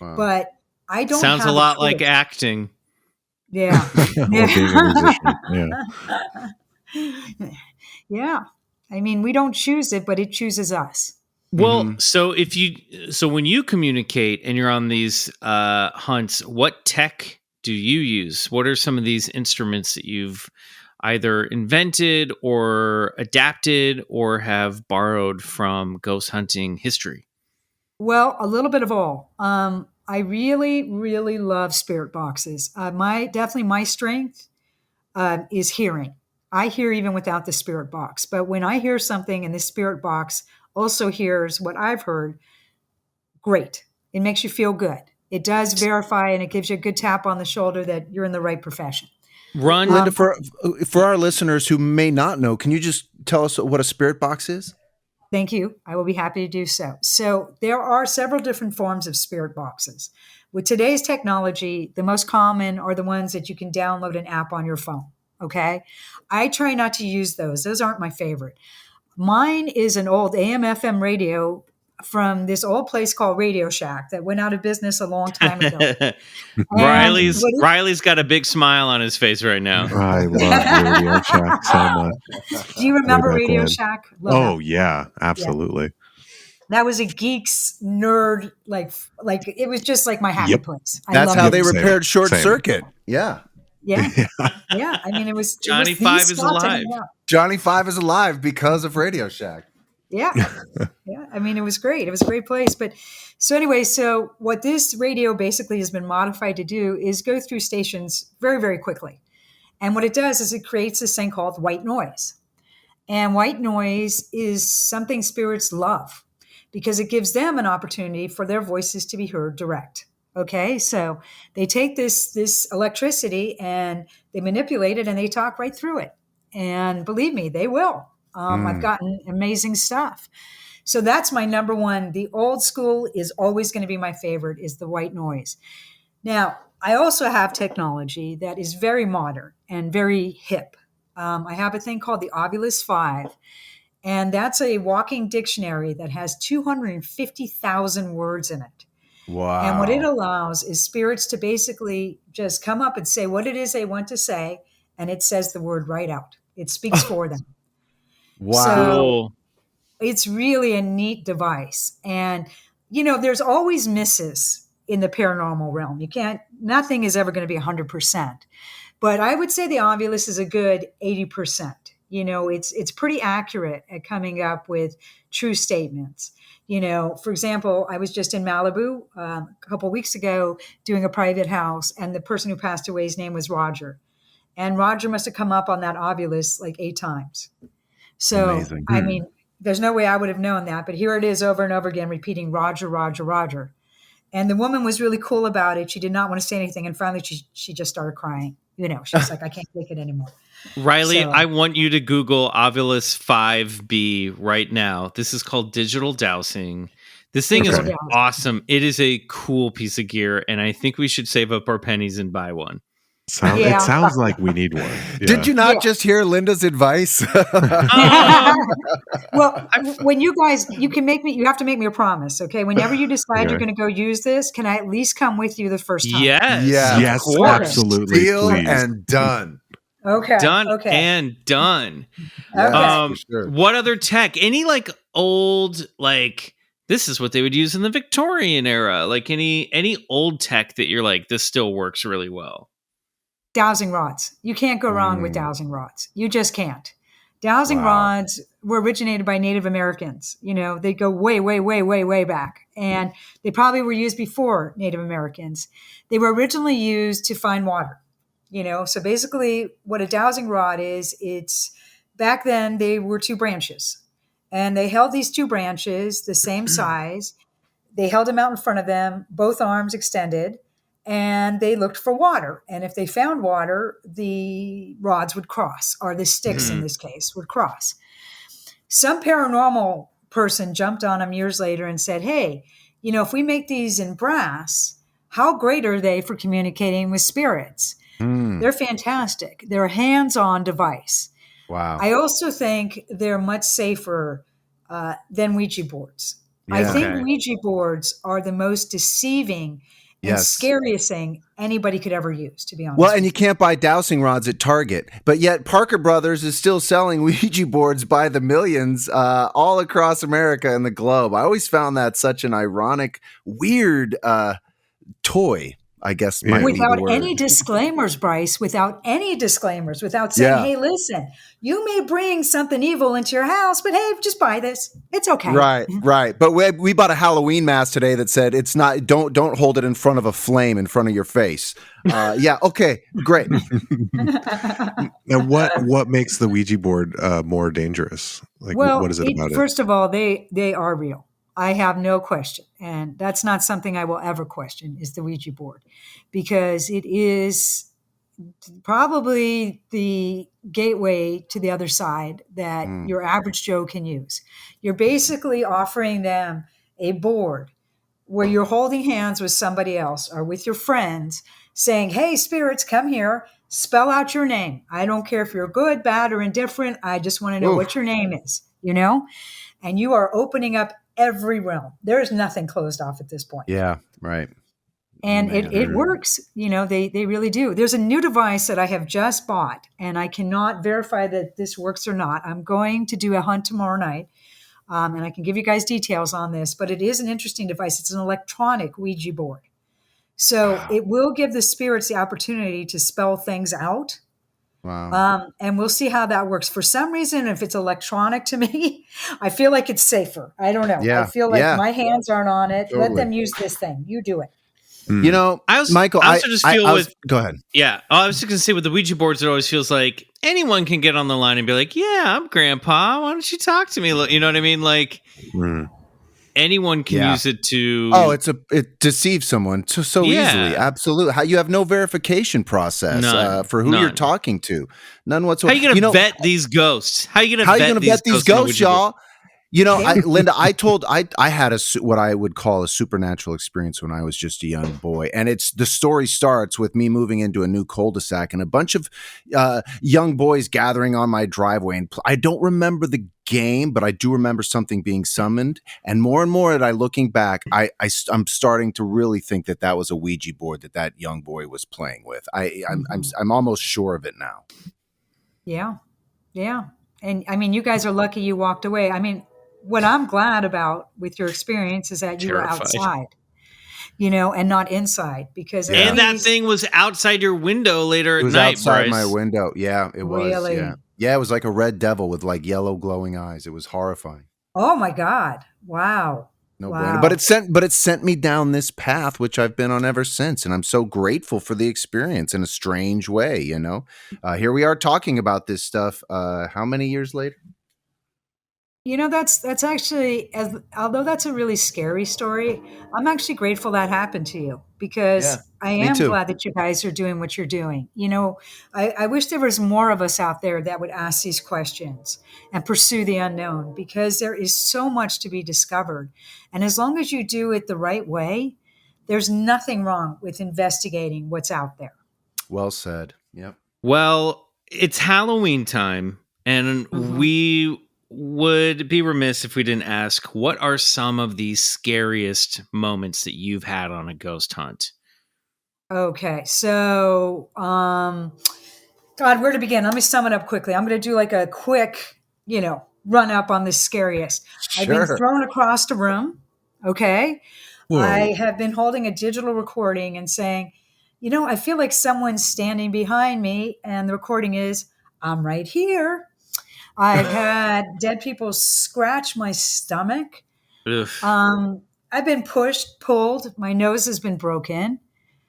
Wow. But I don't. Sounds a lot like acting. Yeah. Or being a musician. Yeah. Yeah. I mean, we don't choose it, but it chooses us. Well, so when you communicate and you're on these hunts, what tech do you use? What are some of these instruments that you've either invented or adapted or have borrowed from ghost hunting history? Well, a little bit of all. I really, really love spirit boxes. My strength is hearing. I hear even without the spirit box. But when I hear something and the spirit box also hears what I've heard, great. It makes you feel good. It does verify, and it gives you a good tap on the shoulder that you're in the right profession. Linda, for our listeners who may not know, can you just tell us what a spirit box is? Thank you. I will be happy to do so. So there are several different forms of spirit boxes. With today's technology, the most common are the ones that you can download an app on your phone. Okay. I try not to use those. Those aren't my favorite. Mine is an old AM/FM radio from this old place called Radio Shack that went out of business a long time ago. Riley's got a big smile on his face right now. I love Radio Shack so much. Do you remember Radio Shack? Yeah, absolutely. Yeah. That was a geek's nerd, like it was just like my happy place. That's how they repaired Short Circuit. Yeah. Yeah. Yeah. I mean, it was Johnny Five is alive. Johnny Five is alive because of Radio Shack. Yeah. Yeah. I mean, it was great. It was a great place. But so what this radio basically has been modified to do is go through stations very, very quickly. And what it does is it creates this thing called white noise. And white noise is something spirits love because it gives them an opportunity for their voices to be heard direct. Okay, so they take this electricity and they manipulate it and they talk right through it. And believe me, they will. I've gotten amazing stuff. So that's my number one. The old school is always going to be my favorite, is the white noise. Now, I also have technology that is very modern and very hip. I have a thing called the Ovilus 5, and that's a walking dictionary that has 250,000 words in it. Wow. And what it allows is spirits to basically just come up and say what it is they want to say, and it says the word right out. It speaks for them. Wow. So it's really a neat device. And, there's always misses in the paranormal realm. Nothing is ever going to be 100%. But I would say the Ovilus is a good 80%. It's pretty accurate at coming up with true statements. For example, I was just in Malibu a couple of weeks ago doing a private house, and the person who passed away's name was Roger. And Roger must have come up on that Ovilus like 8 times. So, Amazing. I mean, there's no way I would have known that, but here it is over and over again, repeating Roger, Roger, Roger. And the woman was really cool about it. She did not want to say anything. And finally, she just started crying. She's like, I can't take it anymore. Riley, So- I want you to Google Ovilus 5B right now. This is called digital dowsing. This thing is Okay. awesome. It is a cool piece of gear, and I think we should save up our pennies and buy one. Yeah. It sounds like we need one. Yeah. Did you not just hear Linda's advice? Well, when you guys, you have to make me a promise, okay? Whenever you decide Okay. you're going to go use this, can I at least come with you the first time? Yes. Yeah. Yes, of course. absolutely. Deal Please. and done. Okay. Done Okay. and done. Okay. For sure. What other tech? Any old this is what they would use in the Victorian era? Like any old tech that you're like, this still works really well. Dowsing rods. You can't go wrong with dowsing rods. You just can't. Dowsing Wow. rods were originated by Native Americans. They go way, way, way, way, way back. And they probably were used before Native Americans. They were originally used to find water. So basically what a dowsing rod is, back then they were 2 branches. And they held these 2 branches the same size. They held them out in front of them, both arms extended. And they looked for water. And if they found water, the rods would cross, or the sticks in this case would cross. Some paranormal person jumped on them years later and said, hey, if we make these in brass, how great are they for communicating with spirits? They're fantastic. They're a hands-on device. Wow. I also think they're much safer than Ouija boards. I Yeah. think Okay. Ouija boards are the most deceiving and Yes. scariest thing anybody could ever use, to be honest. Well, and you can't buy dowsing rods at Target, but yet Parker Brothers is still selling Ouija boards by the millions all across America and the globe. I always found that such an ironic, weird toy, I guess. Might be the Without word. any disclaimers, Bryce, without saying, Yeah. hey, listen, you may bring something evil into your house, but hey, just buy this. It's okay. Right. But we bought a Halloween mask today that said it's not. Don't hold it in front of a flame in front of your face. Yeah. Okay. Great. Now, what makes the Ouija board more dangerous? Like, Well, what is it about it? first of all, they are real. I have no question. And that's not something I will ever question, is the Ouija board, because it is probably the gateway to the other side that your average Joe can use. You're basically offering them a board where you're holding hands with somebody else or with your friends saying, hey, spirits, come here, spell out your name. I don't care if you're good, bad, or indifferent. I just want to know what your name is, and you are opening up every realm. There is nothing closed off at this point. Yeah. Right. And it works. They really do. There's a new device that I have just bought, and I cannot verify that this works or not. I'm going to do a hunt tomorrow night, and I can give you guys details on this, but it is an interesting device. It's an electronic Ouija board. So it will give the spirits the opportunity to spell things out. Wow. And we'll see how that works. For some reason, if it's electronic to me, I feel like it's safer. I don't know. Yeah, I feel like yeah. my hands aren't on it. Let Totally. them use this thing. You do it. Michael, I also just feel go ahead. Yeah, I was just gonna say with the Ouija boards, it always feels like anyone can get on the line and be like, "Yeah, I'm Grandpa. Why don't you talk to me?" You know what I mean? Like anyone can Yeah. use it to. Oh, it deceives someone so Yeah. easily. Absolutely. How you have no verification process None. for who you're None. talking to. None how whatsoever. you gonna vet these ghosts? How you gonna vet these ghosts, on a Ouija board? y'all? You know, Linda, I had what I would call a supernatural experience when I was just a young boy. And the story starts with me moving into a new cul-de-sac and a bunch of young boys gathering on my driveway. And I don't remember the game, but I do remember something being summoned. And more that I looking back, I'm starting to really think that was a Ouija board that young boy was playing with. I'm almost sure of it now. Yeah. Yeah. And I mean, you guys are lucky you walked away. I mean, what I'm glad about with your experience is that you were outside, and not inside, because and that thing was outside your window later at night. It was outside Bryce. my window. Yeah, it was. Really? Yeah, it was like a red devil with like yellow glowing eyes. It was horrifying. Oh my God! Wow. No wow. brainer. But it sent me down this path, which I've been on ever since, and I'm so grateful for the experience in a strange way. Here we are talking about this stuff. How many years later? That's actually, although that's a really scary story, I'm actually grateful that happened to you, because I am glad that you guys are doing what you're doing. I wish there was more of us out there that would ask these questions and pursue the unknown, because there is so much to be discovered. And as long as you do it the right way, there's nothing wrong with investigating what's out there. Well said. Yep. Well, it's Halloween time, and we would be remiss if we didn't ask, what are some of the scariest moments that you've had on a ghost hunt? Okay, so God, where to begin? Let me sum it up quickly. I'm going to do like a quick, run up on the scariest. Sure. I've been thrown across the room. Okay. Whoa. I have been holding a digital recording and saying, I feel like someone's standing behind me, and the recording is, I'm right here. I've had dead people scratch my stomach. I've been pushed, pulled. My nose has been broken.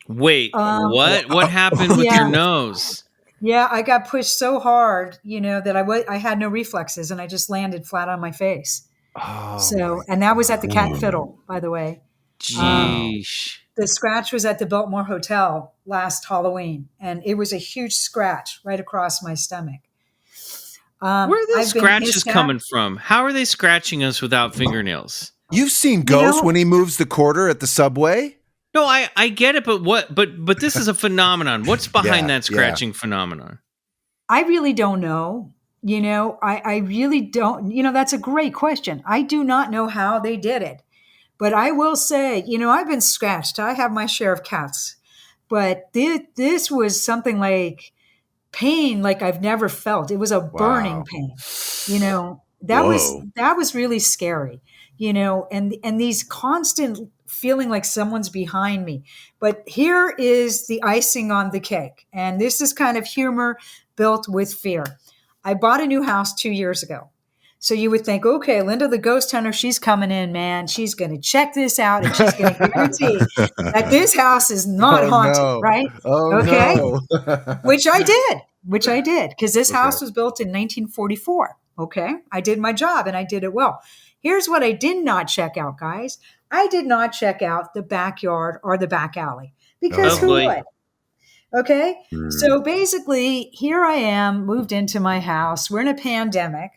Wait, what? What happened with your nose? Yeah, I got pushed so hard, that I had no reflexes, and I just landed flat on my face. And that was at the Cat Fiddle, by the way. Jeez. The scratch was at the Biltmore Hotel last Halloween, and it was a huge scratch right across my stomach. Where are the scratches coming from? How are they scratching us without fingernails? You've seen Ghost when he moves the quarter at the subway? No, I get it, but this is a phenomenon. What's behind that scratching phenomenon? I really don't know. I really don't. That's a great question. I do not know how they did it. But I will say, I've been scratched. I have my share of cats. But this was something like pain like I've never felt. It was a burning pain. That was really scary. And these constant feeling like someone's behind me. But here is the icing on the cake. And this is kind of humor built with fear. I bought a new house 2 years ago. So you would think, okay, Linda, the ghost hunter, she's coming in, man. She's going to check this out, and she's going to guarantee that this house is not haunted, right? Okay. No. Which I did, because this house was built in 1944. Okay. I did my job, and I did it well. Here's what I did not check out, guys. I did not check out the backyard or the back alley, because who would? Okay. So basically, here I am, moved into my house. We're in a pandemic.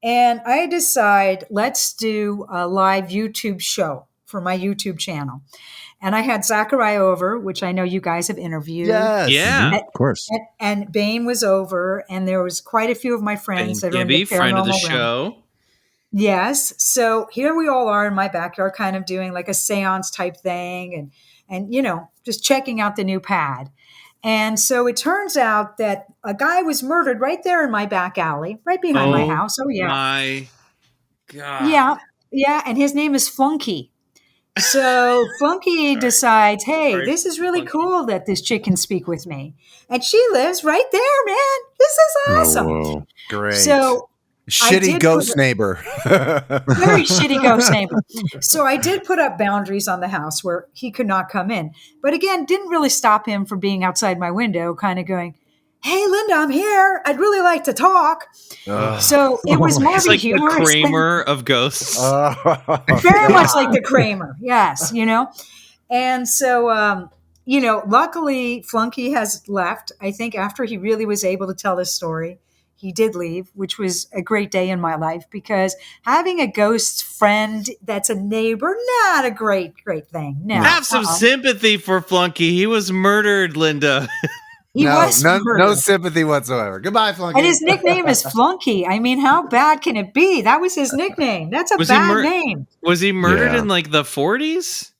And I decide, let's do a live YouTube show for my YouTube channel. And I had Zachariah over, which I know you guys have interviewed. Yes. Yeah. Of course. And Bane was over, and there was quite a few of my friends that are in the paranormal friend of the realm. show. Yes. So here we all are in my backyard, kind of doing like a seance type thing, and just checking out the new pad. And so it turns out that a guy was murdered right there in my back alley, right behind my house. Oh, yeah. My God. Yeah. Yeah. And his name is Flunky. So Flunky decides, hey, this is really cool that this chick can speak with me. And she lives right there, man. This is awesome. Whoa. Great. So shitty ghost neighbor. Very shitty ghost neighbor. So I did put up boundaries on the house where he could not come in. But again, didn't really stop him from being outside my window, kind of going, hey, Linda, I'm here. I'd really like to talk. So it was more of a like humorous the Kramer of ghosts. Very much like the Kramer. Yes, And so, luckily Flunky has left. I think after he really was able to tell this story, he did leave, which was a great day in my life, because having a ghost friend that's a neighbor, not a great thing. No. Have some sympathy for Flunky. He was murdered, Linda. He was murdered. No sympathy whatsoever. Goodbye, Flunky. And his nickname is Flunky. I mean, how bad can it be? That was his nickname. That's a bad name. Was he murdered in like the 40s?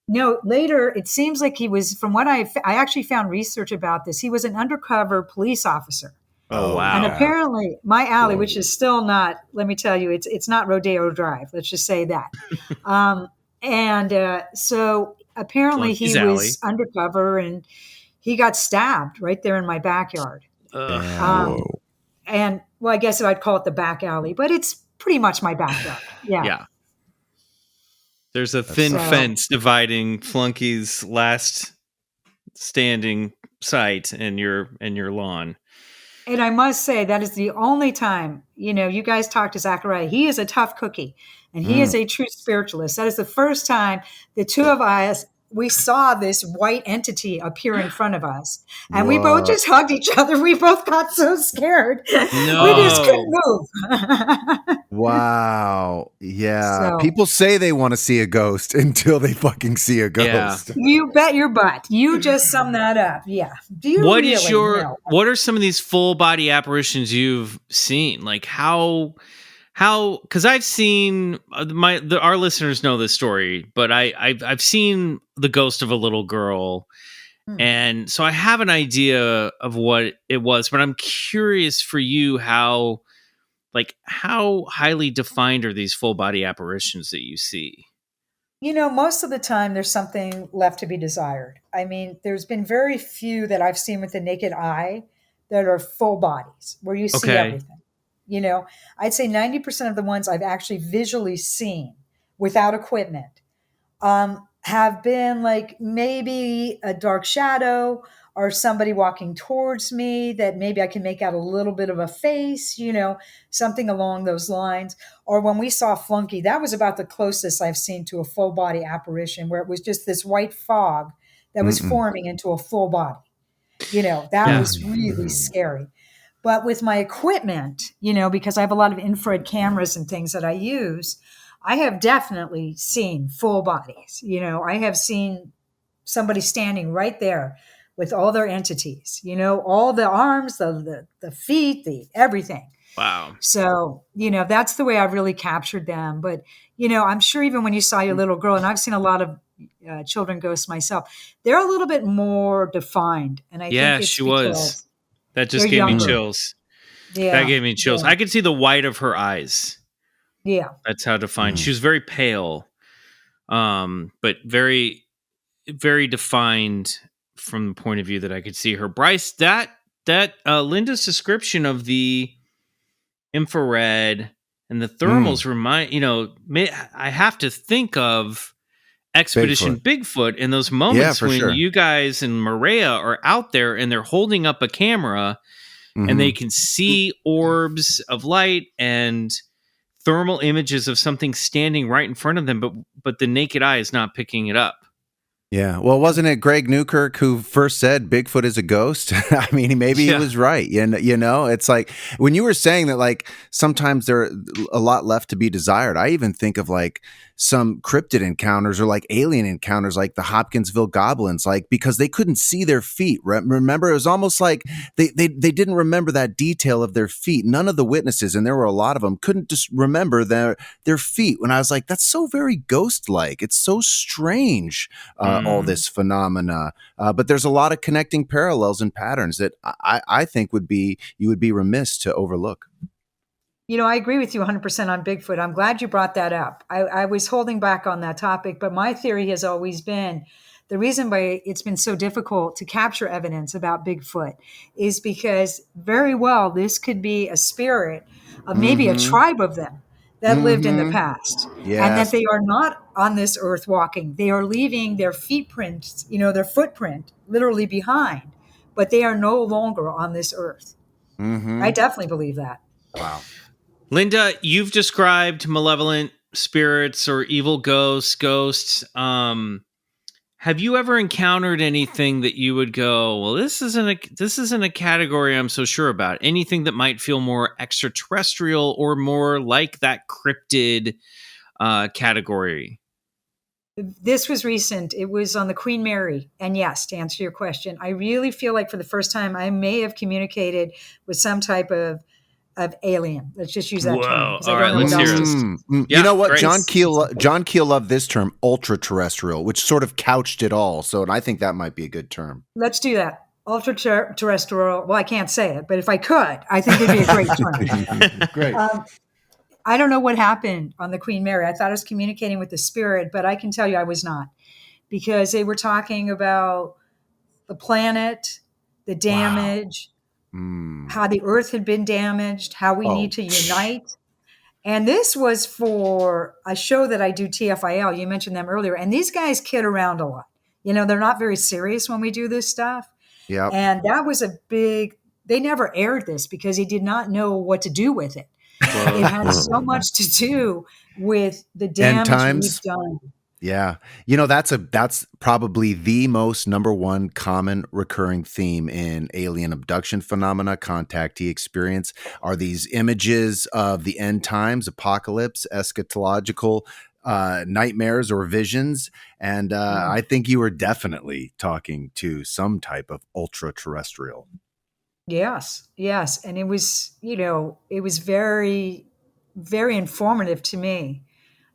No, later, it seems like he was, from what I actually found research about this, he was an undercover police officer. Oh, wow. And apparently, my alley, which is still not, let me tell you, it's not Rodeo Drive. Let's just say that. So apparently Flunky's he alley. was undercover and he got stabbed right there in my backyard. And, well, I guess I'd call it the back alley, but it's pretty much my backyard. Yeah. There's a thin fence dividing Flunky's last standing site and your lawn. And I must say, that is the only time, you guys talk to Zachariah. He is a tough cookie, and he is a true spiritualist. That is the first time the two of us, we saw this white entity appear in front of us. And we both just hugged each other. We both got so scared. No. We just couldn't move. Wow. Yeah. People say they want to see a ghost until they fucking see a ghost. Yeah. You bet your butt. You just summed that up. Yeah. Do you What really is know? what are some of these full body apparitions you've seen? Like how, because I've seen our listeners know this story, but I've seen the ghost of a little girl. And so I have an idea of what it was, but I'm curious for you how highly defined are these full body apparitions that you see? Most of the time there's something left to be desired. I mean, there's been very few that I've seen with the naked eye that are full bodies where you see everything. I'd say 90% of the ones I've actually visually seen without equipment have been like maybe a dark shadow or somebody walking towards me that maybe I can make out a little bit of a face, something along those lines. Or when we saw Flunky, that was about the closest I've seen to a full body apparition, where it was just this white fog that was forming into a full body. That was really scary. But with my equipment, because I have a lot of infrared cameras and things that I use, I have definitely seen full bodies. I have seen somebody standing right there with all their entities, all the arms, the feet, the everything. Wow. So, that's the way I've really captured them. But, I'm sure even when you saw your little girl, and I've seen a lot of children ghosts myself, they're a little bit more defined. And I think it's she was. That just gave me chills. Yeah. That gave me chills. I could see the white of her eyes. Yeah. That's how defined. She was very pale, but very, very defined from the point of view that I could see her. Bryce, that Linda's description of the infrared and the thermals remind, I have to think of Expedition Bigfoot in those moments when you guys and Maria are out there and they're holding up a camera and they can see orbs of light and thermal images of something standing right in front of them, but the naked eye is not picking it up. Yeah. Well, wasn't it Greg Newkirk who first said Bigfoot is a ghost? I mean, maybe he was right. It's like when you were saying that, like, sometimes there's a lot left to be desired. I even think of like some cryptid encounters or like alien encounters, like the Hopkinsville goblins, like, because they couldn't see their feet. Remember, it was almost like they didn't remember that detail of their feet. None of the witnesses, and there were a lot of them, couldn't just remember their feet. When I was like, that's so very ghost-like. It's so strange. All this phenomena, but there's a lot of connecting parallels and patterns that I think you would be remiss to overlook. I agree with you 100% on Bigfoot. I'm glad you brought that up. I was holding back on that topic, but my theory has always been the reason why it's been so difficult to capture evidence about Bigfoot is because very well this could be a spirit of maybe a tribe of them that lived in the past. Yes. And that they are not on this earth walking. They are leaving their footprint literally behind, but they are no longer on this earth. I definitely believe that. Wow. Linda, you've described malevolent spirits or evil ghosts. Have you ever encountered anything that you would go, well, this isn't a category I'm so sure about? Anything that might feel more extraterrestrial or more like that cryptid category? This was recent. It was on the Queen Mary. And yes, to answer your question, I really feel like for the first time, I may have communicated with some type of alien. Let's just use that term. Whoa. 'Cause I All don't right, know let's what hear else this. to- Yeah, You know what? great. John Keel loved this term, ultra terrestrial, which sort of couched it all. So, and I think that might be a good term. Let's do that. Ultra terrestrial. Well, I can't say it, but if I could, I think it'd be a great term. Great. I don't know what happened on the Queen Mary. I thought I was communicating with the spirit, but I can tell you I was not, because they were talking about the planet, the damage, how the earth had been damaged, how we need to unite. And this was for a show that I do, TFIL. You mentioned them earlier. And these guys kid around a lot. You know, they're not very serious when we do this stuff. Yeah. And that was they never aired this because he did not know what to do with it. It had so much to do with the damage we've done. Yeah. You know, that's probably the most number one common recurring theme in alien abduction phenomena, contactee experience, are these images of the end times, apocalypse, eschatological nightmares or visions. And I think you were definitely talking to some type of ultra terrestrial. Yes. And it was, it was very, very informative to me.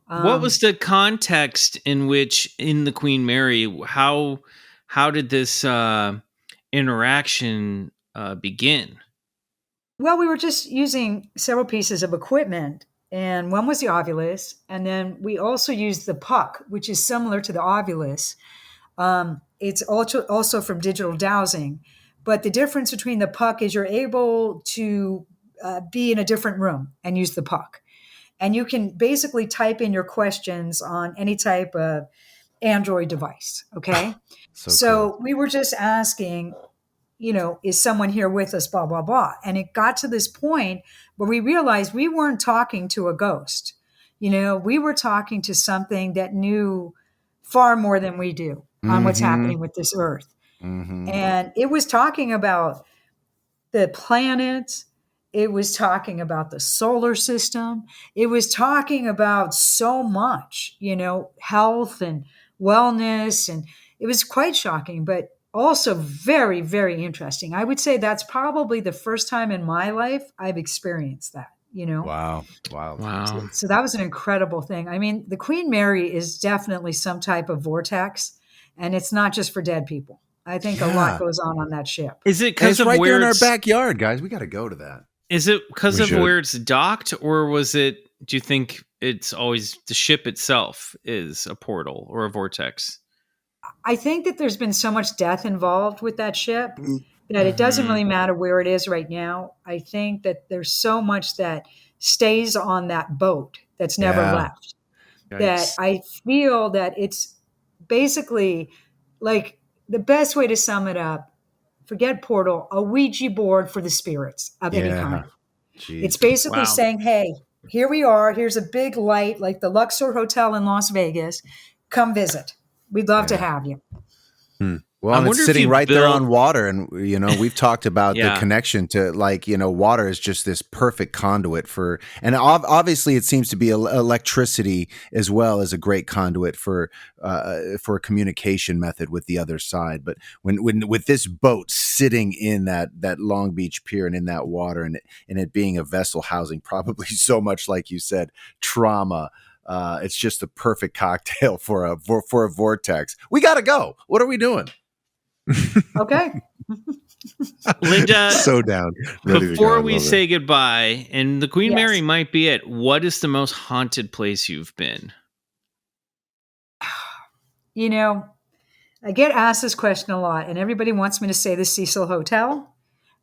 What was the context in which, in the Queen Mary, how did this interaction begin? Well, we were just using several pieces of equipment, and one was the Ovilus, and then we also used the puck, which is similar to the Ovilus. It's also from digital dowsing, but the difference between the puck is you're able to be in a different room and use the puck. And you can basically type in your questions on any type of Android device. Okay. So cool. We were just asking, is someone here with us, blah, blah, blah. And it got to this point where we realized we weren't talking to a ghost. We were talking to something that knew far more than we do on what's happening with this earth. Mm-hmm. And it was talking about the planets. It was talking about the solar system. It was talking about so much, health and wellness. And it was quite shocking, but also very, very interesting. I would say that's probably the first time in my life I've experienced that, Wow. So that was an incredible thing. I mean, the Queen Mary is definitely some type of vortex, and it's not just for dead people. I think a lot goes on that ship. Is it because of right where there in our it's backyard, guys? We got to go to that. Is it because of where it's docked, or do you think it's always the ship itself is a portal or a vortex? I think that there's been so much death involved with that ship that it doesn't really matter where it is right now. I think that there's so much that stays on that boat that's never left. Yikes. That I feel that it's basically like the best way to sum it up. Forget portal, a Ouija board for the spirits of any kind. Jeez. It's basically saying, hey, here we are. Here's a big light like the Luxor Hotel in Las Vegas. Come visit. We'd love to have you. Well, and it's sitting right there on water. And, we've talked about the connection to water is just this perfect conduit for, and obviously it seems to be electricity as well as a great conduit for a communication method with the other side. But when with this boat sitting in that Long Beach pier and in that water and it being a vessel housing probably so much, like you said, trauma, it's just the perfect cocktail for a vortex. We got to go. What are we doing? Okay. Linda, so down. Before we say goodbye, and the Queen Mary might be it, what is the most haunted place you've been? I get asked this question a lot, and everybody wants me to say the Cecil Hotel,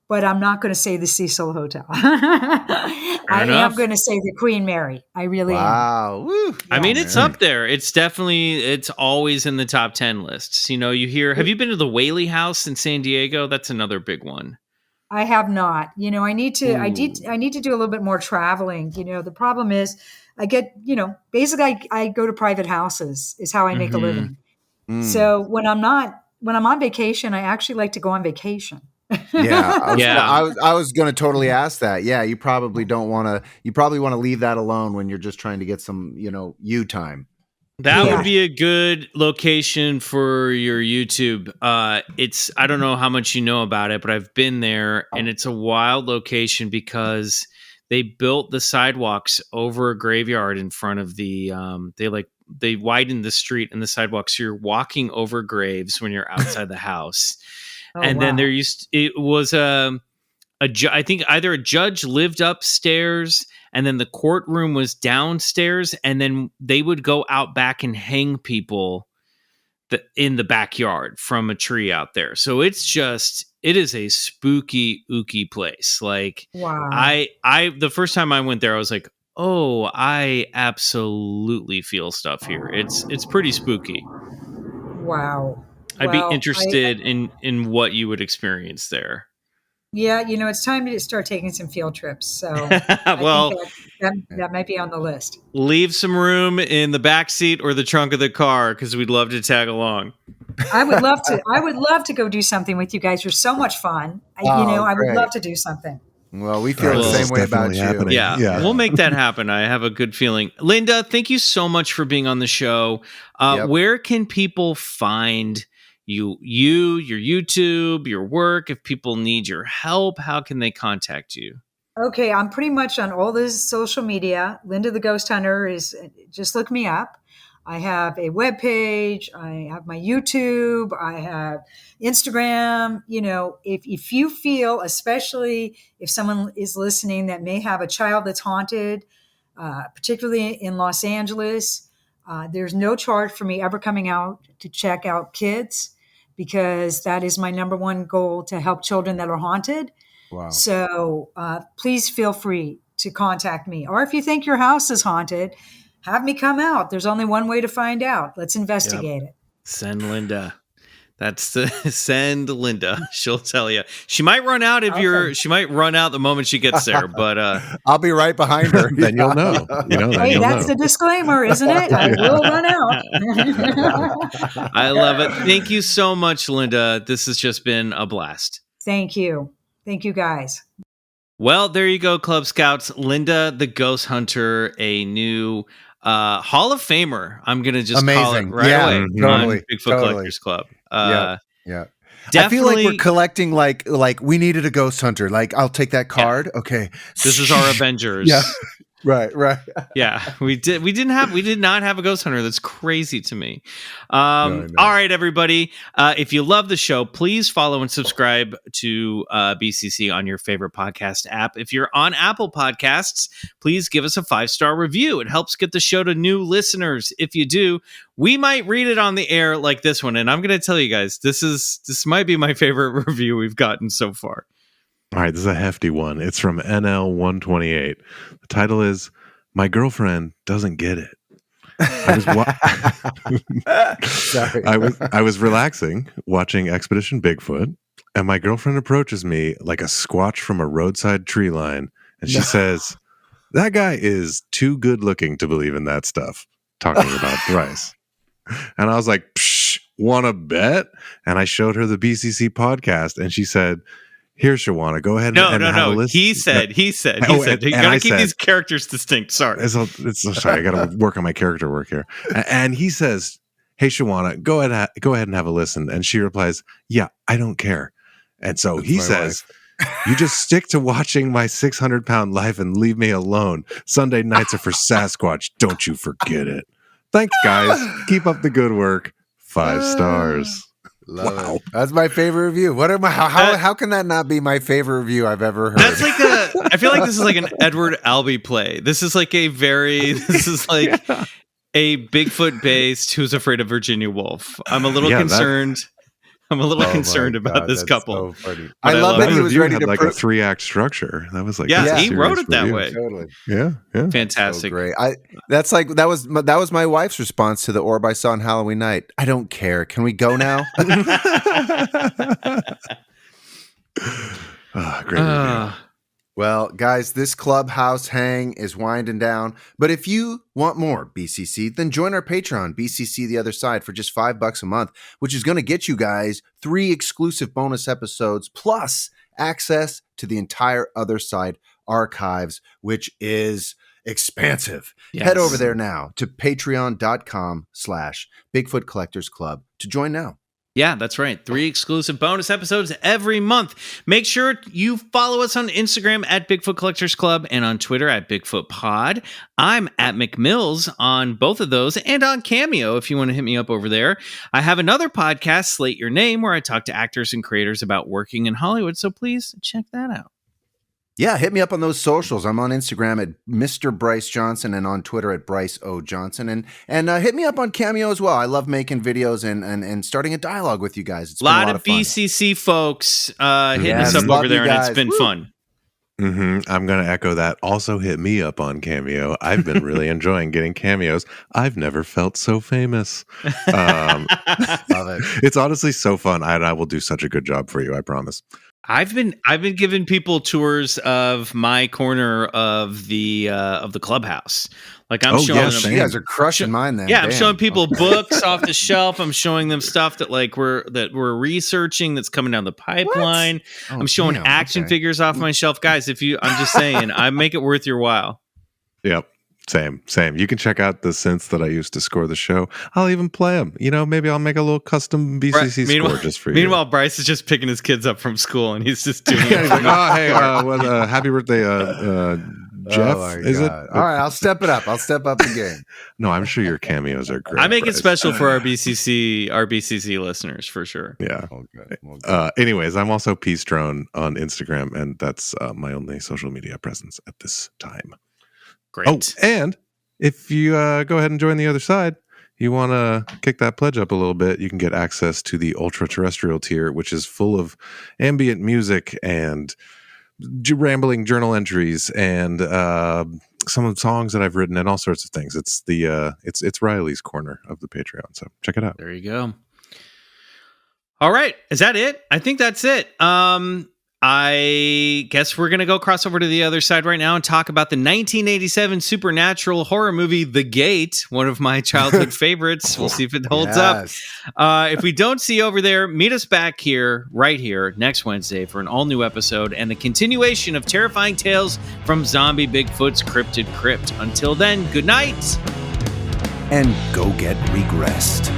but I'm not going to say the Cecil Hotel. I am going to say the Queen Mary. I really am. Wow. Yeah. I mean, it's up there. It's always in the top 10 lists. You hear, have you been to the Whaley House in San Diego? That's another big one. I have not. I need to do a little bit more traveling. The problem is I get, basically I go to private houses is how I make a living. So when I'm on vacation, I actually like to go on vacation. Yeah, Yeah. I was going to totally ask that. Yeah, you probably don't want to. You probably want to leave that alone when you're just trying to get some, you time. That Yeah. would be a good location for your YouTube. I don't know how much you know about it, but I've been there, and it's a wild location because they built the sidewalks over a graveyard in front of the. They widened the street and the sidewalk, so you're walking over graves when you're outside the house. Oh, And then wow. it was I think either a judge lived upstairs and then the courtroom was downstairs, and then they would go out back and hang people in the backyard from a tree out there. So it is a spooky, ooky place. Like Wow. the first time I went there, I was like, oh, I absolutely feel stuff here. It's pretty spooky. Wow. I'd be Well, interested in what you would experience there. Yeah, it's time to start taking some field trips. So Well, I think that might be on the list. leave some room in the back seat or the trunk of the car because we'd love to tag along. I would love to. I would love to go do something with you guys. You're so much fun. I would great. love to do something. Well, we feel the Well, same way about definitely you. happening. Yeah, we'll make that happen. I have a good feeling. Linda, thank you so much for being on the show. Yep. Where can people find your YouTube, your work? If people need your help, how can they contact you? Okay, I'm pretty much on all this social media. Linda the Ghost Hunter is just look me up. I have a webpage. I have my YouTube. I have Instagram. If you feel, especially if someone is listening that may have a child that's haunted, particularly in Los Angeles, there's no charge for me ever coming out to check out kids, because that is my number one goal, to help children that are haunted. Wow. So please feel free to contact me. Or if you think your house is haunted, have me come out. There's only one way to find out. Let's investigate it. Send Linda. Send Linda. She'll tell you. She might run out she might run out the moment she gets there, but I'll be right behind her. Then you'll know. Hey, that's the disclaimer, isn't it? I will run out. I love it. Thank you so much, Linda. This has just been a blast. Thank you. Thank you, guys. Well, there you go, Club Scouts. Linda the Ghost Hunter, a new Hall of Famer. I'm going to just call it Amazing. right Yeah, away totally, on Bigfoot totally. Collectors Club. Yeah. I feel Definitely, like we're collecting like we needed a ghost hunter. Like, I'll take that card. Okay. this is our Avengers. Yeah. Right. Yeah, we did not have a ghost hunter. That's crazy to me. No. All right, everybody. If you love the show, please follow and subscribe to BCC on your favorite podcast app. If you're on Apple Podcasts, please give us a 5-star review. It helps get the show to new listeners. If you do, we might read it on the air like this one. And I'm going to tell you guys, this might be my favorite review we've gotten so far. All right, this is a hefty one. It's from NL128. The title is "My Girlfriend Doesn't Get It." Sorry. I was relaxing watching Expedition Bigfoot, and my girlfriend approaches me like a squatch from a roadside tree line, and she says, "That guy is too good looking to believe in that stuff." Talking about Bryce. And I was like, "Psh, wanna bet?" And I showed her the BCC podcast, and she said, "Here, Shawana, go ahead and have a listen." He said. You gotta keep these characters distinct. Sorry. Sorry, I gotta work on my character work here. And he says, "Hey, Shawana, go ahead and have a listen." And she replies, "Yeah, I don't care." And so he says, "You just stick to watching my 600-pound life and leave me alone. Sunday nights are for Sasquatch. Don't you forget it." Thanks, guys. Keep up the good work. 5 stars. Love it. That's my favorite review. What am I? How can that not be my favorite review I've ever heard? That's like I feel like this is like an Edward Albee play. This is like a Bigfoot based Who's Afraid of Virginia Woolf. I'm a little concerned. I'm a little concerned about this couple. So funny. But I love that he was ready to like a 3-act structure. That was like he wrote it that way. Totally. Yeah. Fantastic. So great. That was my wife's response to the orb I saw on Halloween night. I don't care. Can we go now? Great review. Well, guys, this clubhouse hang is winding down. But if you want more BCC, then join our Patreon, BCC The Other Side, for just $5 a month, which is going to get you guys 3 exclusive bonus episodes plus access to the entire Other Side archives, which is expansive. Yes. Head over there now to patreon.com/BigfootCollectorsClub to join now. Yeah, that's right. 3 exclusive bonus episodes every month. Make sure you follow us on Instagram at Bigfoot Collectors Club and on Twitter at Bigfoot Pod. I'm at McMills on both of those and on Cameo if you want to hit me up over there. I have another podcast, Slate Your Name, where I talk to actors and creators about working in Hollywood. So please check that out. Yeah, hit me up on those socials. I'm on Instagram at Mr. Bryce Johnson and on Twitter at Bryce O. Johnson. And hit me up on Cameo as well. I love making videos and starting a dialogue with you guys. It's been a lot of fun. BCC folks hitting us up over there, and it's been fun. I'm going to echo that. Also hit me up on Cameo. I've been really enjoying getting cameos. I've never felt so famous. Love it. It's honestly so fun. I will do such a good job for you, I promise. I've been giving people tours of my corner of the clubhouse. Like I'm showing them. You guys are crushing mine then. Yeah, I'm showing people books off the shelf. I'm showing them stuff that we're researching that's coming down the pipeline. Oh, I'm showing action figures off my shelf. Guys, I'm just saying, I make it worth your while. Yep. Same. You can check out the synths that I used to score the show. I'll even play them. Maybe I'll make a little custom BCC score just for you. Meanwhile, Bryce is just picking his kids up from school, and he's just doing it. He's like, happy birthday, Jeff. Is it? All right, I'll step it up. I'll step up the game. No, I'm sure your cameos are great. I make Bryce. it special for our BCC listeners for sure. Yeah. Okay. Anyways, I'm also Peace Drone on Instagram, and that's my only social media presence at this time. Great. Oh, and if you go ahead and join the other side, you want to kick that pledge up a little bit, you can get access to the ultra terrestrial tier, which is full of ambient music and rambling journal entries and some of the songs that I've written and all sorts of things. It's it's Riley's corner of the Patreon, so check it out. There you go. All right, is that it? I think that's it. I guess we're going to go cross over to the other side right now and talk about the 1987 supernatural horror movie, The Gate, one of my childhood favorites. We'll see if it holds up. If we don't see you over there, meet us back here, right here, next Wednesday for an all-new episode and the continuation of terrifying tales from zombie Bigfoot's Cryptid Crypt. Until then, good night. And go get regressed.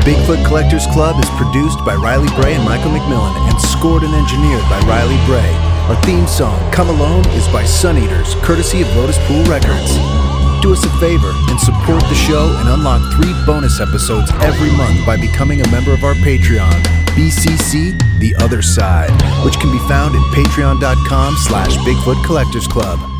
Bigfoot Collectors Club is produced by Riley Bray and Michael McMillan and scored and engineered by Riley Bray. Our theme song, Come Alone, is by Suneaters, courtesy of Lotuspool Records. Do us a favor and support the show and unlock 3 bonus episodes every month by becoming a member of our Patreon, BCC The Other Side, which can be found at patreon.com/BigfootCollectorsClub.